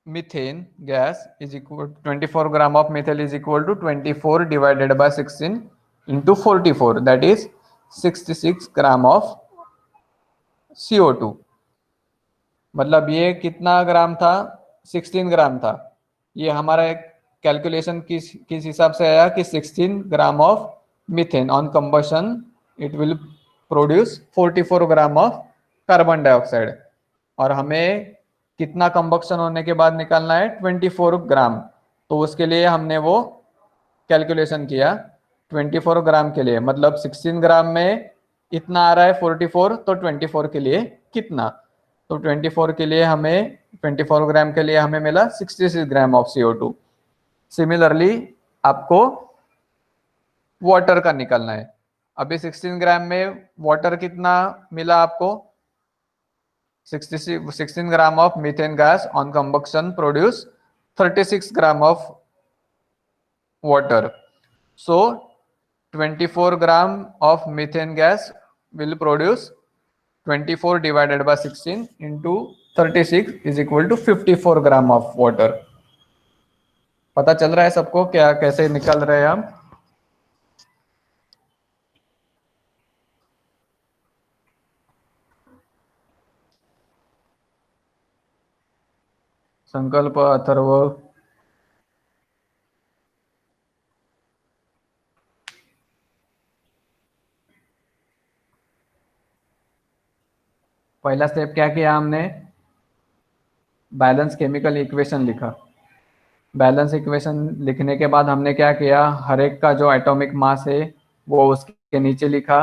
methane gas is equal 24 gram of methyl is equal to 24 divided by 16 into 44, that is 66 gram of CO2। मतलब ये कितना ग्राम था, 16 ग्राम था। ये हमारा कैलकुलेशन किस हिसाब से आया कि 16 gram of methane on combustion it will produce 44 gram of carbon dioxide. और हमें कितना कंबक्शन होने के बाद निकालना है, 24 ग्राम। तो उसके लिए हमने वो कैलकुलेशन किया 24 ग्राम के लिए, मतलब 16 ग्राम में इतना आ रहा है 44, तो 24 के लिए कितना, तो 24 के लिए हमें 24 ग्राम के लिए हमें मिला 66 ग्राम ऑफ CO2। सिमिलरली आपको वाटर का निकालना है। अभी 16 ग्राम में वाटर कितना मिला आपको, 16 gram of methane gas on combustion produce 36 gram of water. So 24 gram of methane gas will produce 24 divided by 16 into 36 is equal to 54 gram of water. पता चल रहा है सबको क्या कैसे निकल रहे हैं हम। संकल्प अथर्व, पहला स्टेप क्या किया हमने, बैलेंस केमिकल इक्वेशन लिखा। बैलेंस इक्वेशन लिखने के बाद हमने क्या किया, हर एक का जो एटॉमिक मास है वो उसके नीचे लिखा।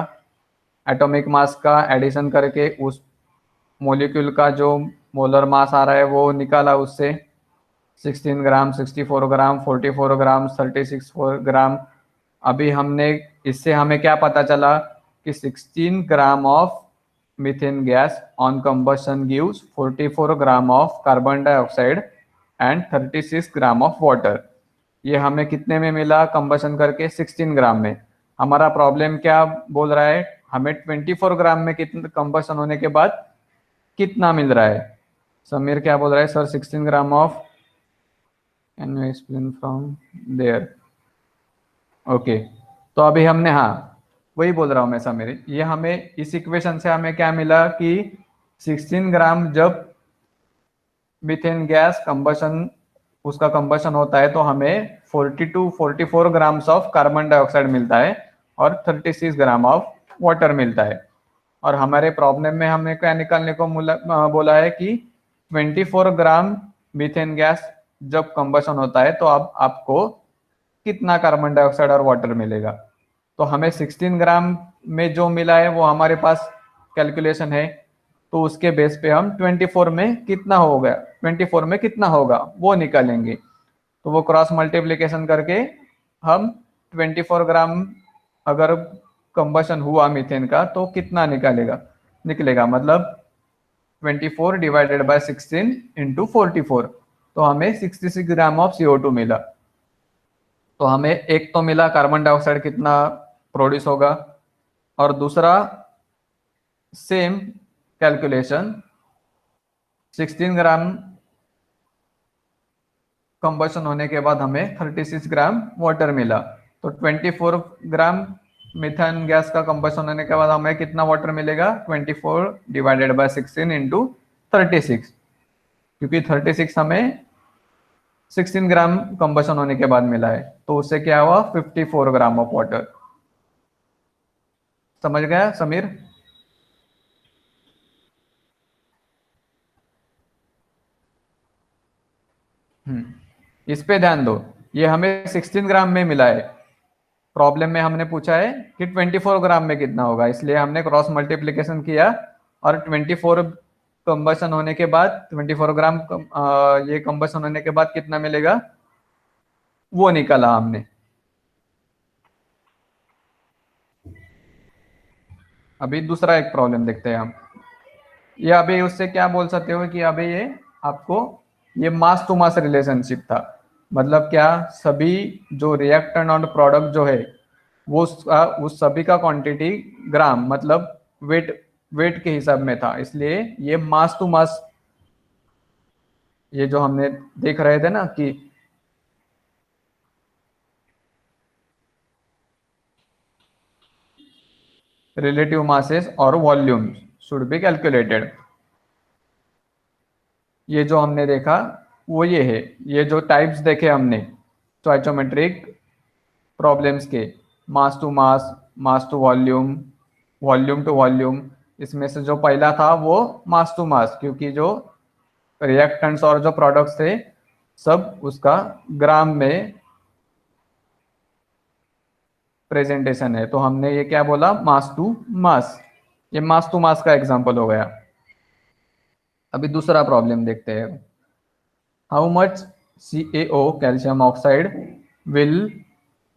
एटॉमिक मास का एडिशन करके उस मॉलिक्यूल का जो मोलर मास आ रहा है वो निकाला उससे। 16 ग्राम, 64 ग्राम, 44 ग्राम, 36 ग्राम। अभी हमने इससे हमें क्या पता चला कि 16 gram of methane gas on combustion gives 44 gram of carbon dioxide and 36 gram of water. ये हमें कितने में मिला कंबशन करके, 16 ग्राम में। हमारा प्रॉब्लम क्या बोल रहा है, हमें 24 ग्राम में कितना कंबशन होने के बाद कितना मिल रहा है। समीर क्या बोल रहा है, sir 16 gram of, can you explain from there. Okay, तो अभी हमने, हाँ वही बोल रहा हूँ मैं समीर, ये हमें इस इक्वेशन से हमें क्या मिला कि 16 ग्राम जब मीथेन गैस कंबशन, उसका कंबशन होता है तो हमें 44 ग्राम्स ऑफ कार्बन डाइऑक्साइड मिलता है और 36 ग्राम ऑफ वाटर मिलता है। और हमारे प्रॉब्लम में हमने क्या निकालने को बोला है कि 24 ग्राम मीथेन गैस जब कंबशन होता है तो अब आपको कितना कार्बन डाइऑक्साइड और वाटर मिलेगा। तो हमें 16 ग्राम में जो मिला है वो हमारे पास कैलकुलेशन है, तो उसके बेस पे हम 24 में कितना होगा, 24 में कितना होगा वो निकालेंगे। तो वो क्रॉस मल्टीप्लिकेशन करके हम 24 ग्राम अगर कंबशन हुआ मीथेन का तो कितना निकलेगा मतलब 24 डिवाइडेड बाय 16 इंटू 44, तो हमें 66 ग्राम ऑफ CO2 मिला। तो हमें एक तो मिला कार्बन डाइऑक्साइड कितना प्रोड्यूस होगा, और दूसरा सेम कैलकुलेशन 16 ग्राम कंबशन होने के बाद हमें 36 ग्राम वाटर मिला। तो 24 ग्राम मीथेन गैस का कंबशन होने के बाद हमें कितना वाटर मिलेगा, 24 डिवाइडेड बाय 16 इंटू 36, क्योंकि 36 हमें 16 ग्राम कंबशन होने के बाद मिला है, तो उससे क्या हुआ 54 ग्राम ऑफ वाटर। समझ गया समीर? इस पे ध्यान दो, ये हमें 16 ग्राम में मिला है। प्रॉब्लम में हमने पूछा है कि 24 ग्राम में कितना होगा, इसलिए हमने क्रॉस मल्टीप्लिकेशन किया और 24 कंबशन होने के बाद 24 ग्राम ये कंबशन होने के बाद कितना मिलेगा वो निकाला हमने। अभी दूसरा एक प्रॉब्लम देखते हैं हम। ये अभी उससे क्या बोल सकते हो कि अभी ये आपको ये मास टू मास रिलेशनशिप था। मतलब क्या, सभी जो रिएक्टेंट और प्रोडक्ट जो है वो उस सभी का क्वांटिटी ग्राम मतलब वेट के हिसाब में था, इसलिए ये मास टू मास, ये जो हमने देख रहे थे ना कि रिलेटिव मासेस और वॉल्यूम शुड बी कैलकुलेटेड, ये जो हमने देखा वो ये है। ये जो टाइप्स देखे हमने स्टोइचोमेट्रिक प्रॉब्लम्स के, mass to mass, mass to volume, volume to volume, इसमें से जो पहला था वो मास टू मास, क्योंकि जो रिएक्टेंट्स और जो प्रोडक्ट्स थे सब उसका ग्राम में प्रेजेंटेशन है, तो हमने ये क्या बोला, मास टू मास। ये मास टू मास का एग्जांपल हो गया। अभी दूसरा प्रॉब्लम देखते हैं। How much CaO calcium oxide will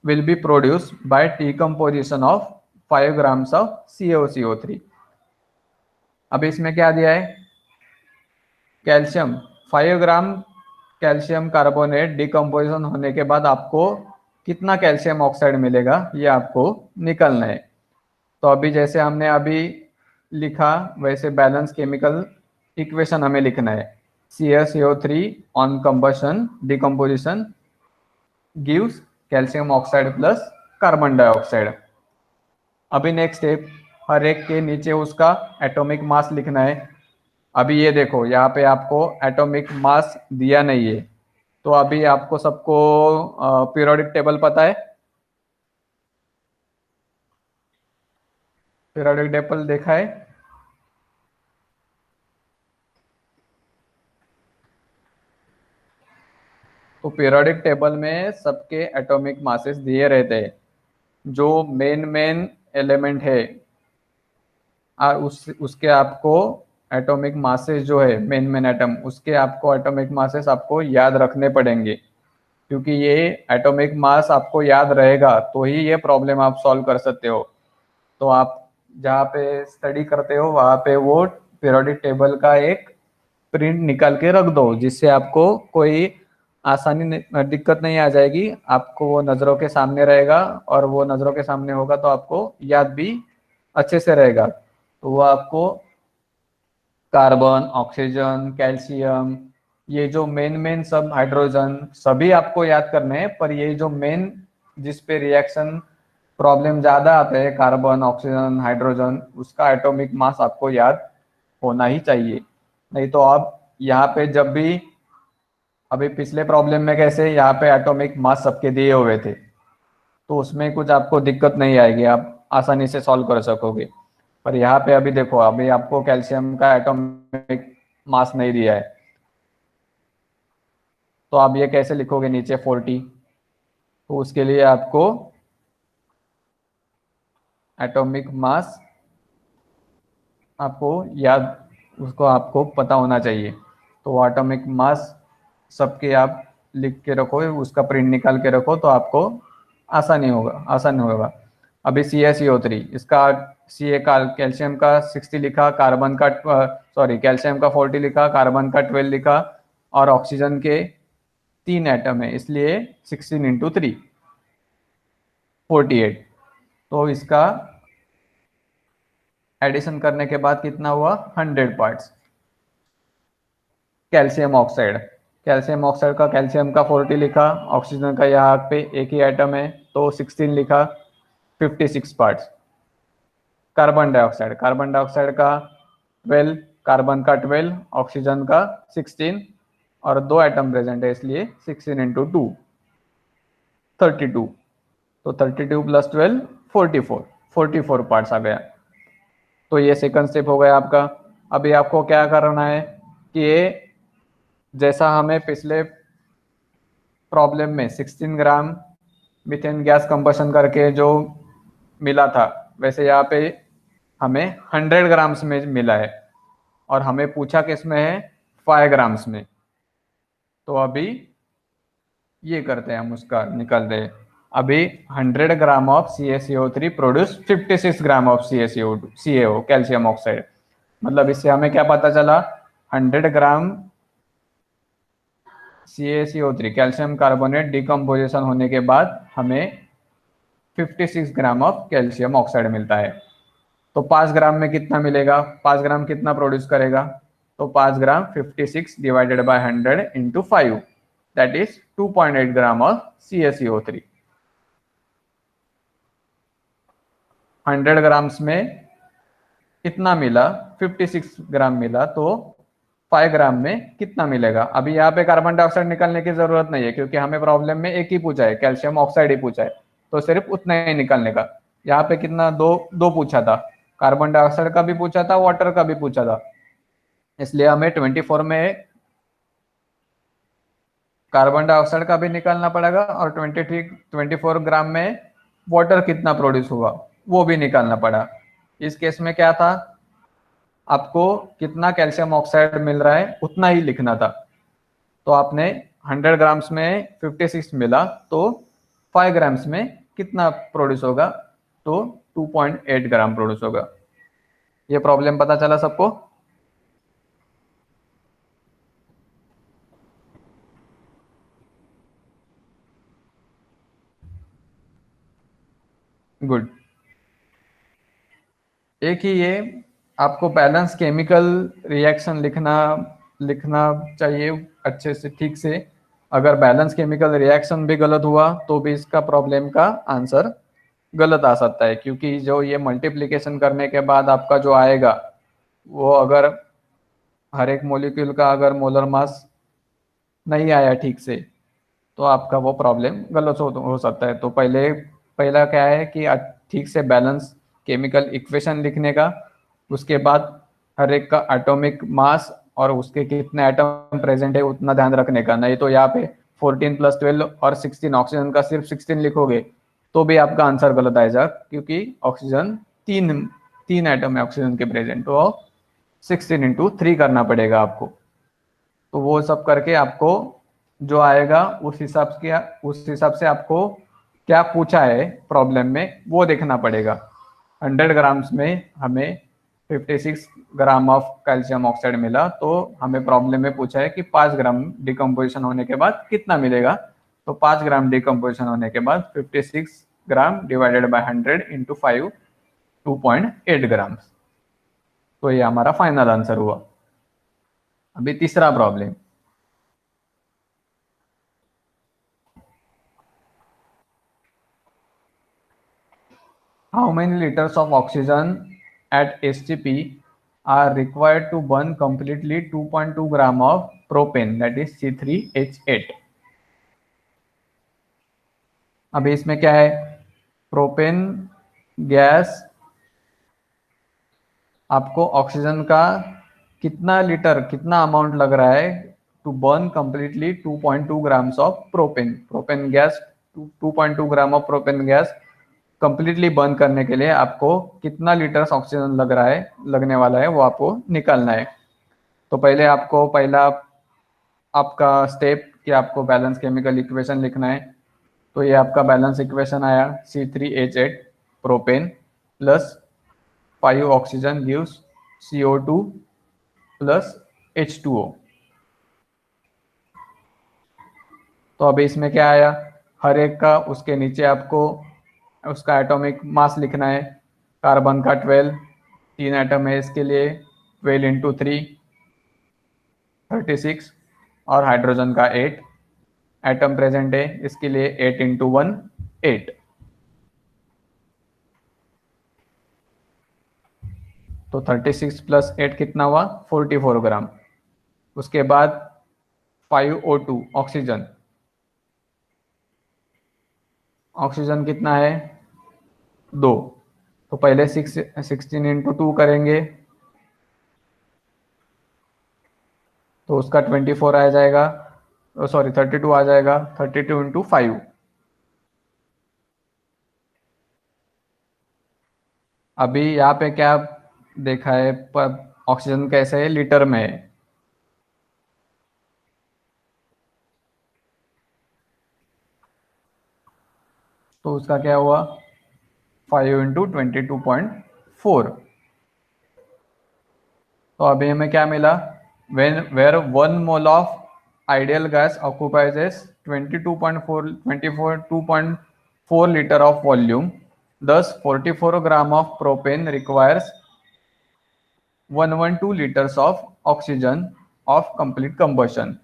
will be produced by decomposition of 5 grams of CaOCO3। अब इसमें क्या दिया है, कैल्शियम 5 ग्राम कैल्शियम कार्बोनेट डिकम्पोजिशन होने के बाद आपको कितना कैल्शियम ऑक्साइड मिलेगा ये आपको निकलना है। तो अभी जैसे हमने अभी लिखा वैसे बैलेंस केमिकल इक्वेशन हमें लिखना है। CaCO3 on combustion decomposition gives calcium oxide plus carbon dioxide. अभी नेक्स्ट स्टेप, हर एक के नीचे उसका एटॉमिक मास लिखना है। अभी ये देखो यहाँ पे आपको एटॉमिक मास दिया नहीं है, तो अभी आपको सबको पीरियोडिक टेबल पता है, पीरियोडिक टेबल देखा है। तो पीरियोडिक टेबल में सबके एटॉमिक मासेस दिए रहते हैं। जो मेन मेन एलिमेंट है उसके आपको एटॉमिक मासेस जो है मेन मेन एटम उसके आपको एटॉमिक मासेस आपको याद रखने पड़ेंगे, क्योंकि ये एटॉमिक मास आपको याद रहेगा तो ही ये प्रॉब्लम आप सॉल्व कर सकते हो। तो आप जहाँ पे स्टडी करते हो वहाँ पे वो पीरियोडिक टेबल का एक प्रिंट निकाल के रख दो, जिससे आपको कोई दिक्कत नहीं आ जाएगी। आपको वो नज़रों के सामने रहेगा, और वो नज़रों के सामने होगा तो आपको याद भी अच्छे से रहेगा। तो वो आपको कार्बन, ऑक्सीजन, कैल्शियम, ये जो मेन मेन सब हाइड्रोजन सभी आपको याद करने हैं, पर ये जो मेन जिस पे रिएक्शन प्रॉब्लम ज़्यादा आते हैं कार्बन, ऑक्सीजन, हाइड्रोजन, उसका एटॉमिक मास आपको याद होना ही चाहिए। नहीं तो आप यहाँ पे जब भी अभी पिछले प्रॉब्लम में कैसे यहाँ पे एटॉमिक मास सबके दिए हुए थे, तो उसमें कुछ आपको दिक्कत नहीं आएगी, आप आसानी से सॉल्व कर सकोगे। पर यहाँ पे अभी देखो, अभी आपको कैल्शियम का एटॉमिक मास नहीं दिया है, तो आप ये कैसे लिखोगे नीचे 40? तो उसके लिए आपको एटॉमिक मास आपको याद, उसको आपको पता होना चाहिए। तो एटॉमिक मास सबके आप लिख के रखो, उसका प्रिंट निकाल के रखो, तो आपको आसानी होगा। अभी CaCO3 इसका सी का कैल्शियम का 60 लिखा, कार्बन का कैल्शियम का 40 लिखा, कार्बन का 12 लिखा, और ऑक्सीजन के 3 एटम है, इसलिए 16 इंटू 3 48। तो इसका एडिशन करने के बाद कितना हुआ? 100 parts calcium oxide. Calcium oxide का कैल्शियम का 40 लिखा, ऑक्सीजन का यहाँ पे एक ही एटम है तो 16 लिखा, 56 पार्ट्स। कार्बन डाइऑक्साइड का 12, कार्बन का 12, ऑक्सीजन का 16, और 2 एटम प्रेजेंट है इसलिए 16 इंटू 2 32। तो 32 प्लस 12 44 पार्ट्स आ गया। तो ये सेकंड स्टेप हो गया आपका। अभी आपको क्या करना है कि ये जैसा हमें पिछले प्रॉब्लम में 16 ग्राम मीथेन गैस कंबशन करके जो मिला था, वैसे यहाँ पे हमें 100 ग्राम्स में मिला है, और हमें पूछा किस में है? 5 ग्राम्स में। तो अभी ये करते हैं, हम उसका निकालते हैं। अभी 100 gram of CaCO3 produce 56 gram of CaO calcium oxide. मतलब इससे हमें क्या पता चला? 100 ग्राम CaCO3 कैल्शियम कार्बोनेट डिकम्पोजिशन होने के बाद हमें 56 ग्राम ऑफ कैल्शियम ऑक्साइड मिलता है। तो 5 ग्राम में कितना मिलेगा? 5 ग्राम कितना प्रोड्यूस करेगा? तो 5 ग्राम 56 divided by 100 into 5, that is 2.8 gram of CaCO3। 100 grams में कितना मिला? 56 ग्राम मिला, तो 5 ग्राम में कितना मिलेगा? अभी यहाँ पे कार्बन डाइऑक्साइड निकालने की जरूरत नहीं है, क्योंकि हमें प्रॉब्लम में एक ही पूछा है, कैल्शियम ऑक्साइड ही पूछा है, तो सिर्फ उतना ही निकालने का। यहाँ पे कितना? दो पूछा था, कार्बन डाइऑक्साइड का भी पूछा था, वाटर का भी पूछा था, इसलिए हमें 24 में कार्बन डाइऑक्साइड का भी निकालना पड़ेगा, और 24 ग्राम में वाटर कितना प्रोड्यूस हुआ वो भी निकालना पड़ा। इस केस में क्या था? आपको कितना कैल्शियम ऑक्साइड मिल रहा है उतना ही लिखना था। तो आपने 100 ग्राम्स में 56 मिला, तो 5 ग्राम्स में कितना प्रोड्यूस होगा? तो 2.8 ग्राम प्रोड्यूस होगा। ये प्रॉब्लम पता चला सबको? गुड। एक ही ये आपको बैलेंस केमिकल रिएक्शन लिखना लिखना चाहिए अच्छे से, ठीक से। अगर बैलेंस केमिकल रिएक्शन भी गलत हुआ तो भी इसका प्रॉब्लम का आंसर गलत आ सकता है, क्योंकि जो ये मल्टीप्लिकेशन करने के बाद आपका जो आएगा, वो अगर हर एक मॉलिक्यूल का अगर मोलर मास नहीं आया ठीक से, तो आपका वो प्रॉब्लम गलत हो सकता है। तो पहला क्या है कि ठीक से बैलेंस केमिकल इक्वेशन लिखने का, उसके बाद हर एक का एटॉमिक मास और उसके कितने एटम प्रेजेंट है उतना ध्यान रखने का। नहीं तो यहाँ पे 14 + 12 और 16, ऑक्सीजन का सिर्फ 16 लिखोगे तो भी आपका आंसर गलत आएगा, क्योंकि ऑक्सीजन तीन तीन एटम है ऑक्सीजन के प्रेजेंट, तो 16 × 3 करना पड़ेगा आपको। तो वो सब करके आपको जो आएगा उस हिसाब से आपको क्या पूछा है प्रॉब्लम में वो देखना पड़ेगा। 100 ग्राम्स में हमें 56 ग्राम ऑफ कैल्शियम ऑक्साइड मिला, तो हमें प्रॉब्लम में पूछा है कि 5 ग्राम डिकम्पोजिशन होने के बाद कितना मिलेगा। तो 5 ग्राम डिकम्पोजिशन होने के बाद 56 ग्राम डिवाइडेड बाय 100 इंटू 5, 2.8 ग्राम। तो ये हमारा फाइनल आंसर हुआ। अभी तीसरा problem, how many liters of oxygen at STP are required to burn completely 2.2 gram of propane, that is C3H8। अभी इसमें क्या है, प्रोपेन गैस आपको ऑक्सीजन का कितना लीटर, कितना अमाउंट लग रहा है to burn completely 2.2 grams of propane. Propane gas 2.2 gram of propane gas completely burn करने के लिए आपको कितना लीटर ऑक्सीजन लग रहा है, लगने वाला है, वो आपको निकालना है। तो पहले आपको पहला आपका स्टेप कि आपको बैलेंस केमिकल इक्वेशन लिखना है। तो ये आपका बैलेंस इक्वेशन आया, C3H8 propane plus 5 oxygen gives CO2 plus H2O। तो अभी इसमें क्या आया, हर एक का उसके नीचे आपको उसका एटॉमिक मास लिखना है। कार्बन का 12, 3 एटम है इसके लिए, 12 × 3 36, और हाइड्रोजन का 8 एटम प्रेजेंट है इसके लिए, 8 × 1 8। तो 36 + 8 कितना हुआ, 44 ग्राम। उसके बाद 5O2 ऑक्सीजन, ऑक्सीजन कितना है 2। तो पहले 16 × 2 करेंगे तो उसका 24 आ जाएगा, सॉरी 32 आ जाएगा, 32 × 5। अभी यहाँ पे क्या देखा है, पर ऑक्सीजन कैसे है, लीटर में है। तो उसका क्या हुआ, 5 × 22.4। तो अभी हमें क्या मिला, where 1 mole of ideal gas occupies 2.4 litre of volume, thus 44 gram of propane requires 112 liters of oxygen of complete combustion,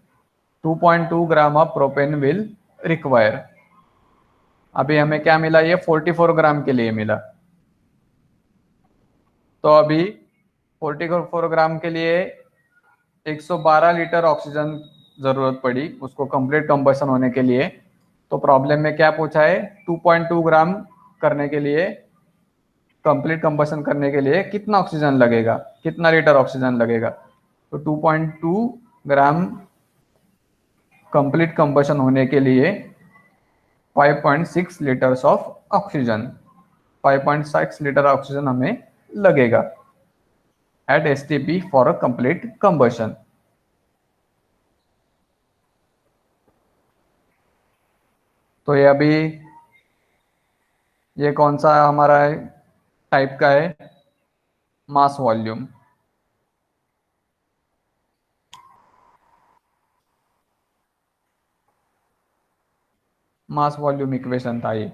2.2 gram of propane will require. अभी हमें क्या मिला, ये 44 ग्राम के लिए मिला। तो अभी 44 ग्राम के लिए 112 लीटर ऑक्सीजन जरूरत पड़ी उसको कंप्लीट कंबशन होने के लिए। तो प्रॉब्लम में क्या पूछा है, 2.2 ग्राम करने के लिए, कंप्लीट कंबशन करने के लिए कितना ऑक्सीजन लगेगा, कितना लीटर ऑक्सीजन लगेगा। तो 2.2 ग्राम कंप्लीट कंबशन होने के लिए 5.6 litres of oxygen, 5.6 litre oxygen हमें लगेगा at STP for a complete combustion. तो ये अभी ये कौन सा हमारा टाइप का है, mass volume. Mass volume equation था ये।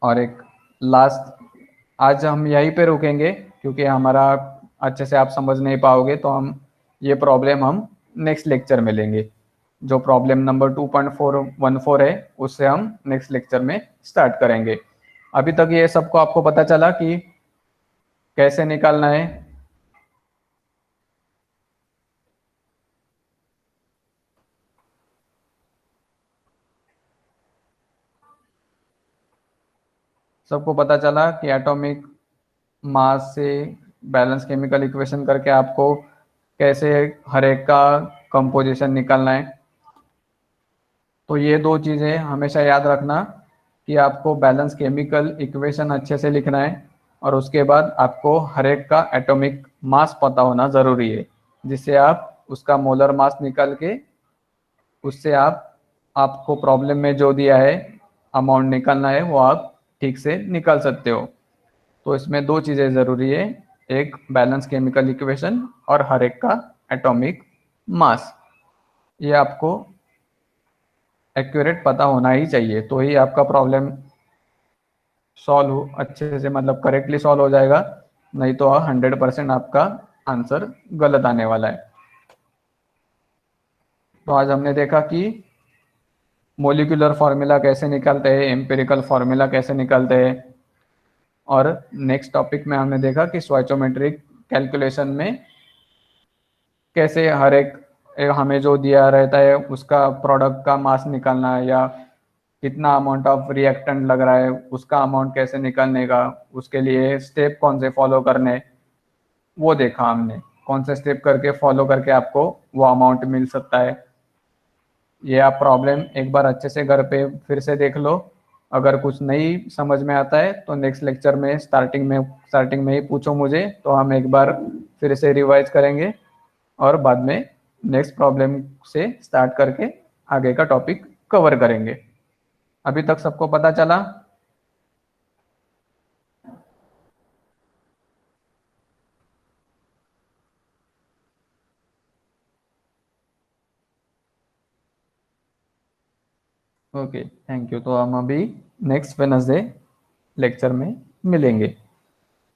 और एक लास्ट, आज हम यहीं पे रुकेंगे क्योंकि हमारा अच्छे से आप समझ नहीं पाओगे, तो हम ये प्रॉब्लम हम नेक्स्ट लेक्चर में लेंगे। जो प्रॉब्लम नंबर 2.414 है उससे हम नेक्स्ट लेक्चर में स्टार्ट करेंगे। अभी तक ये सबको आपको पता चला कि कैसे निकालना है। सबको पता चला कि एटॉमिक मास से बैलेंस केमिकल इक्वेशन करके आपको कैसे हर एक का कंपोजिशन निकालना है। तो ये दो चीज़ें हमेशा याद रखना कि आपको बैलेंस केमिकल इक्वेशन अच्छे से लिखना है, और उसके बाद आपको हर एक का एटॉमिक मास पता होना ज़रूरी है, जिससे आप उसका मोलर मास निकाल के उससे आप आपको प्रॉब्लम में जो दिया है अमाउंट निकालना है वो आप ठीक से निकाल सकते हो। तो इसमें दो चीज़ें ज़रूरी है, एक बैलेंस केमिकल इक्वेशन और हर एक का एटॉमिक मास। ये आपको एक्यूरेट पता होना ही चाहिए, तो ही आपका प्रॉब्लम सॉल्व हो अच्छे से, मतलब करेक्टली सॉल्व हो जाएगा। नहीं तो 100% आपका आंसर गलत आने वाला है। तो आज हमने देखा कि मोलिकुलर फार्मूला कैसे निकालते हैं, एम्पिरिकल फार्मूला कैसे निकालते हैं, और नेक्स्ट टॉपिक में हमने देखा कि स्टोइचोमेट्रिक कैलकुलेशन में कैसे हर एक हमें जो दिया रहता है उसका प्रोडक्ट का मास निकालना है, या कितना अमाउंट ऑफ रिएक्टेंट लग रहा है उसका अमाउंट कैसे निकालने का, उसके लिए स्टेप कौन से फॉलो करने, वो देखा हमने। कौन से स्टेप करके फॉलो करके आपको वो अमाउंट मिल सकता है। ये आप प्रॉब्लम एक बार अच्छे से घर पे फिर से देख लो। अगर कुछ नहीं समझ में आता है तो नेक्स्ट लेक्चर में स्टार्टिंग में ही पूछो मुझे, तो हम एक बार फिर से रिवाइज करेंगे और बाद में नेक्स्ट प्रॉब्लम से स्टार्ट करके आगे का टॉपिक कवर करेंगे। अभी तक सबको पता चला? Okay, thank you. तो हम अभी नेक्स्ट वेडनेसडे लेक्चर में मिलेंगे।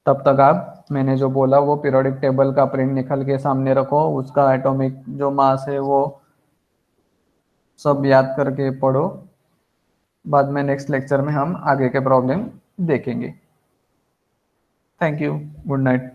तब तक आप मैंने जो बोला वो पीरियोडिक टेबल का प्रिंट निकल के सामने रखो, उसका एटॉमिक जो मास है वो सब याद करके पढ़ो। बाद में नेक्स्ट लेक्चर में हम आगे के प्रॉब्लम देखेंगे। Thank you, good night.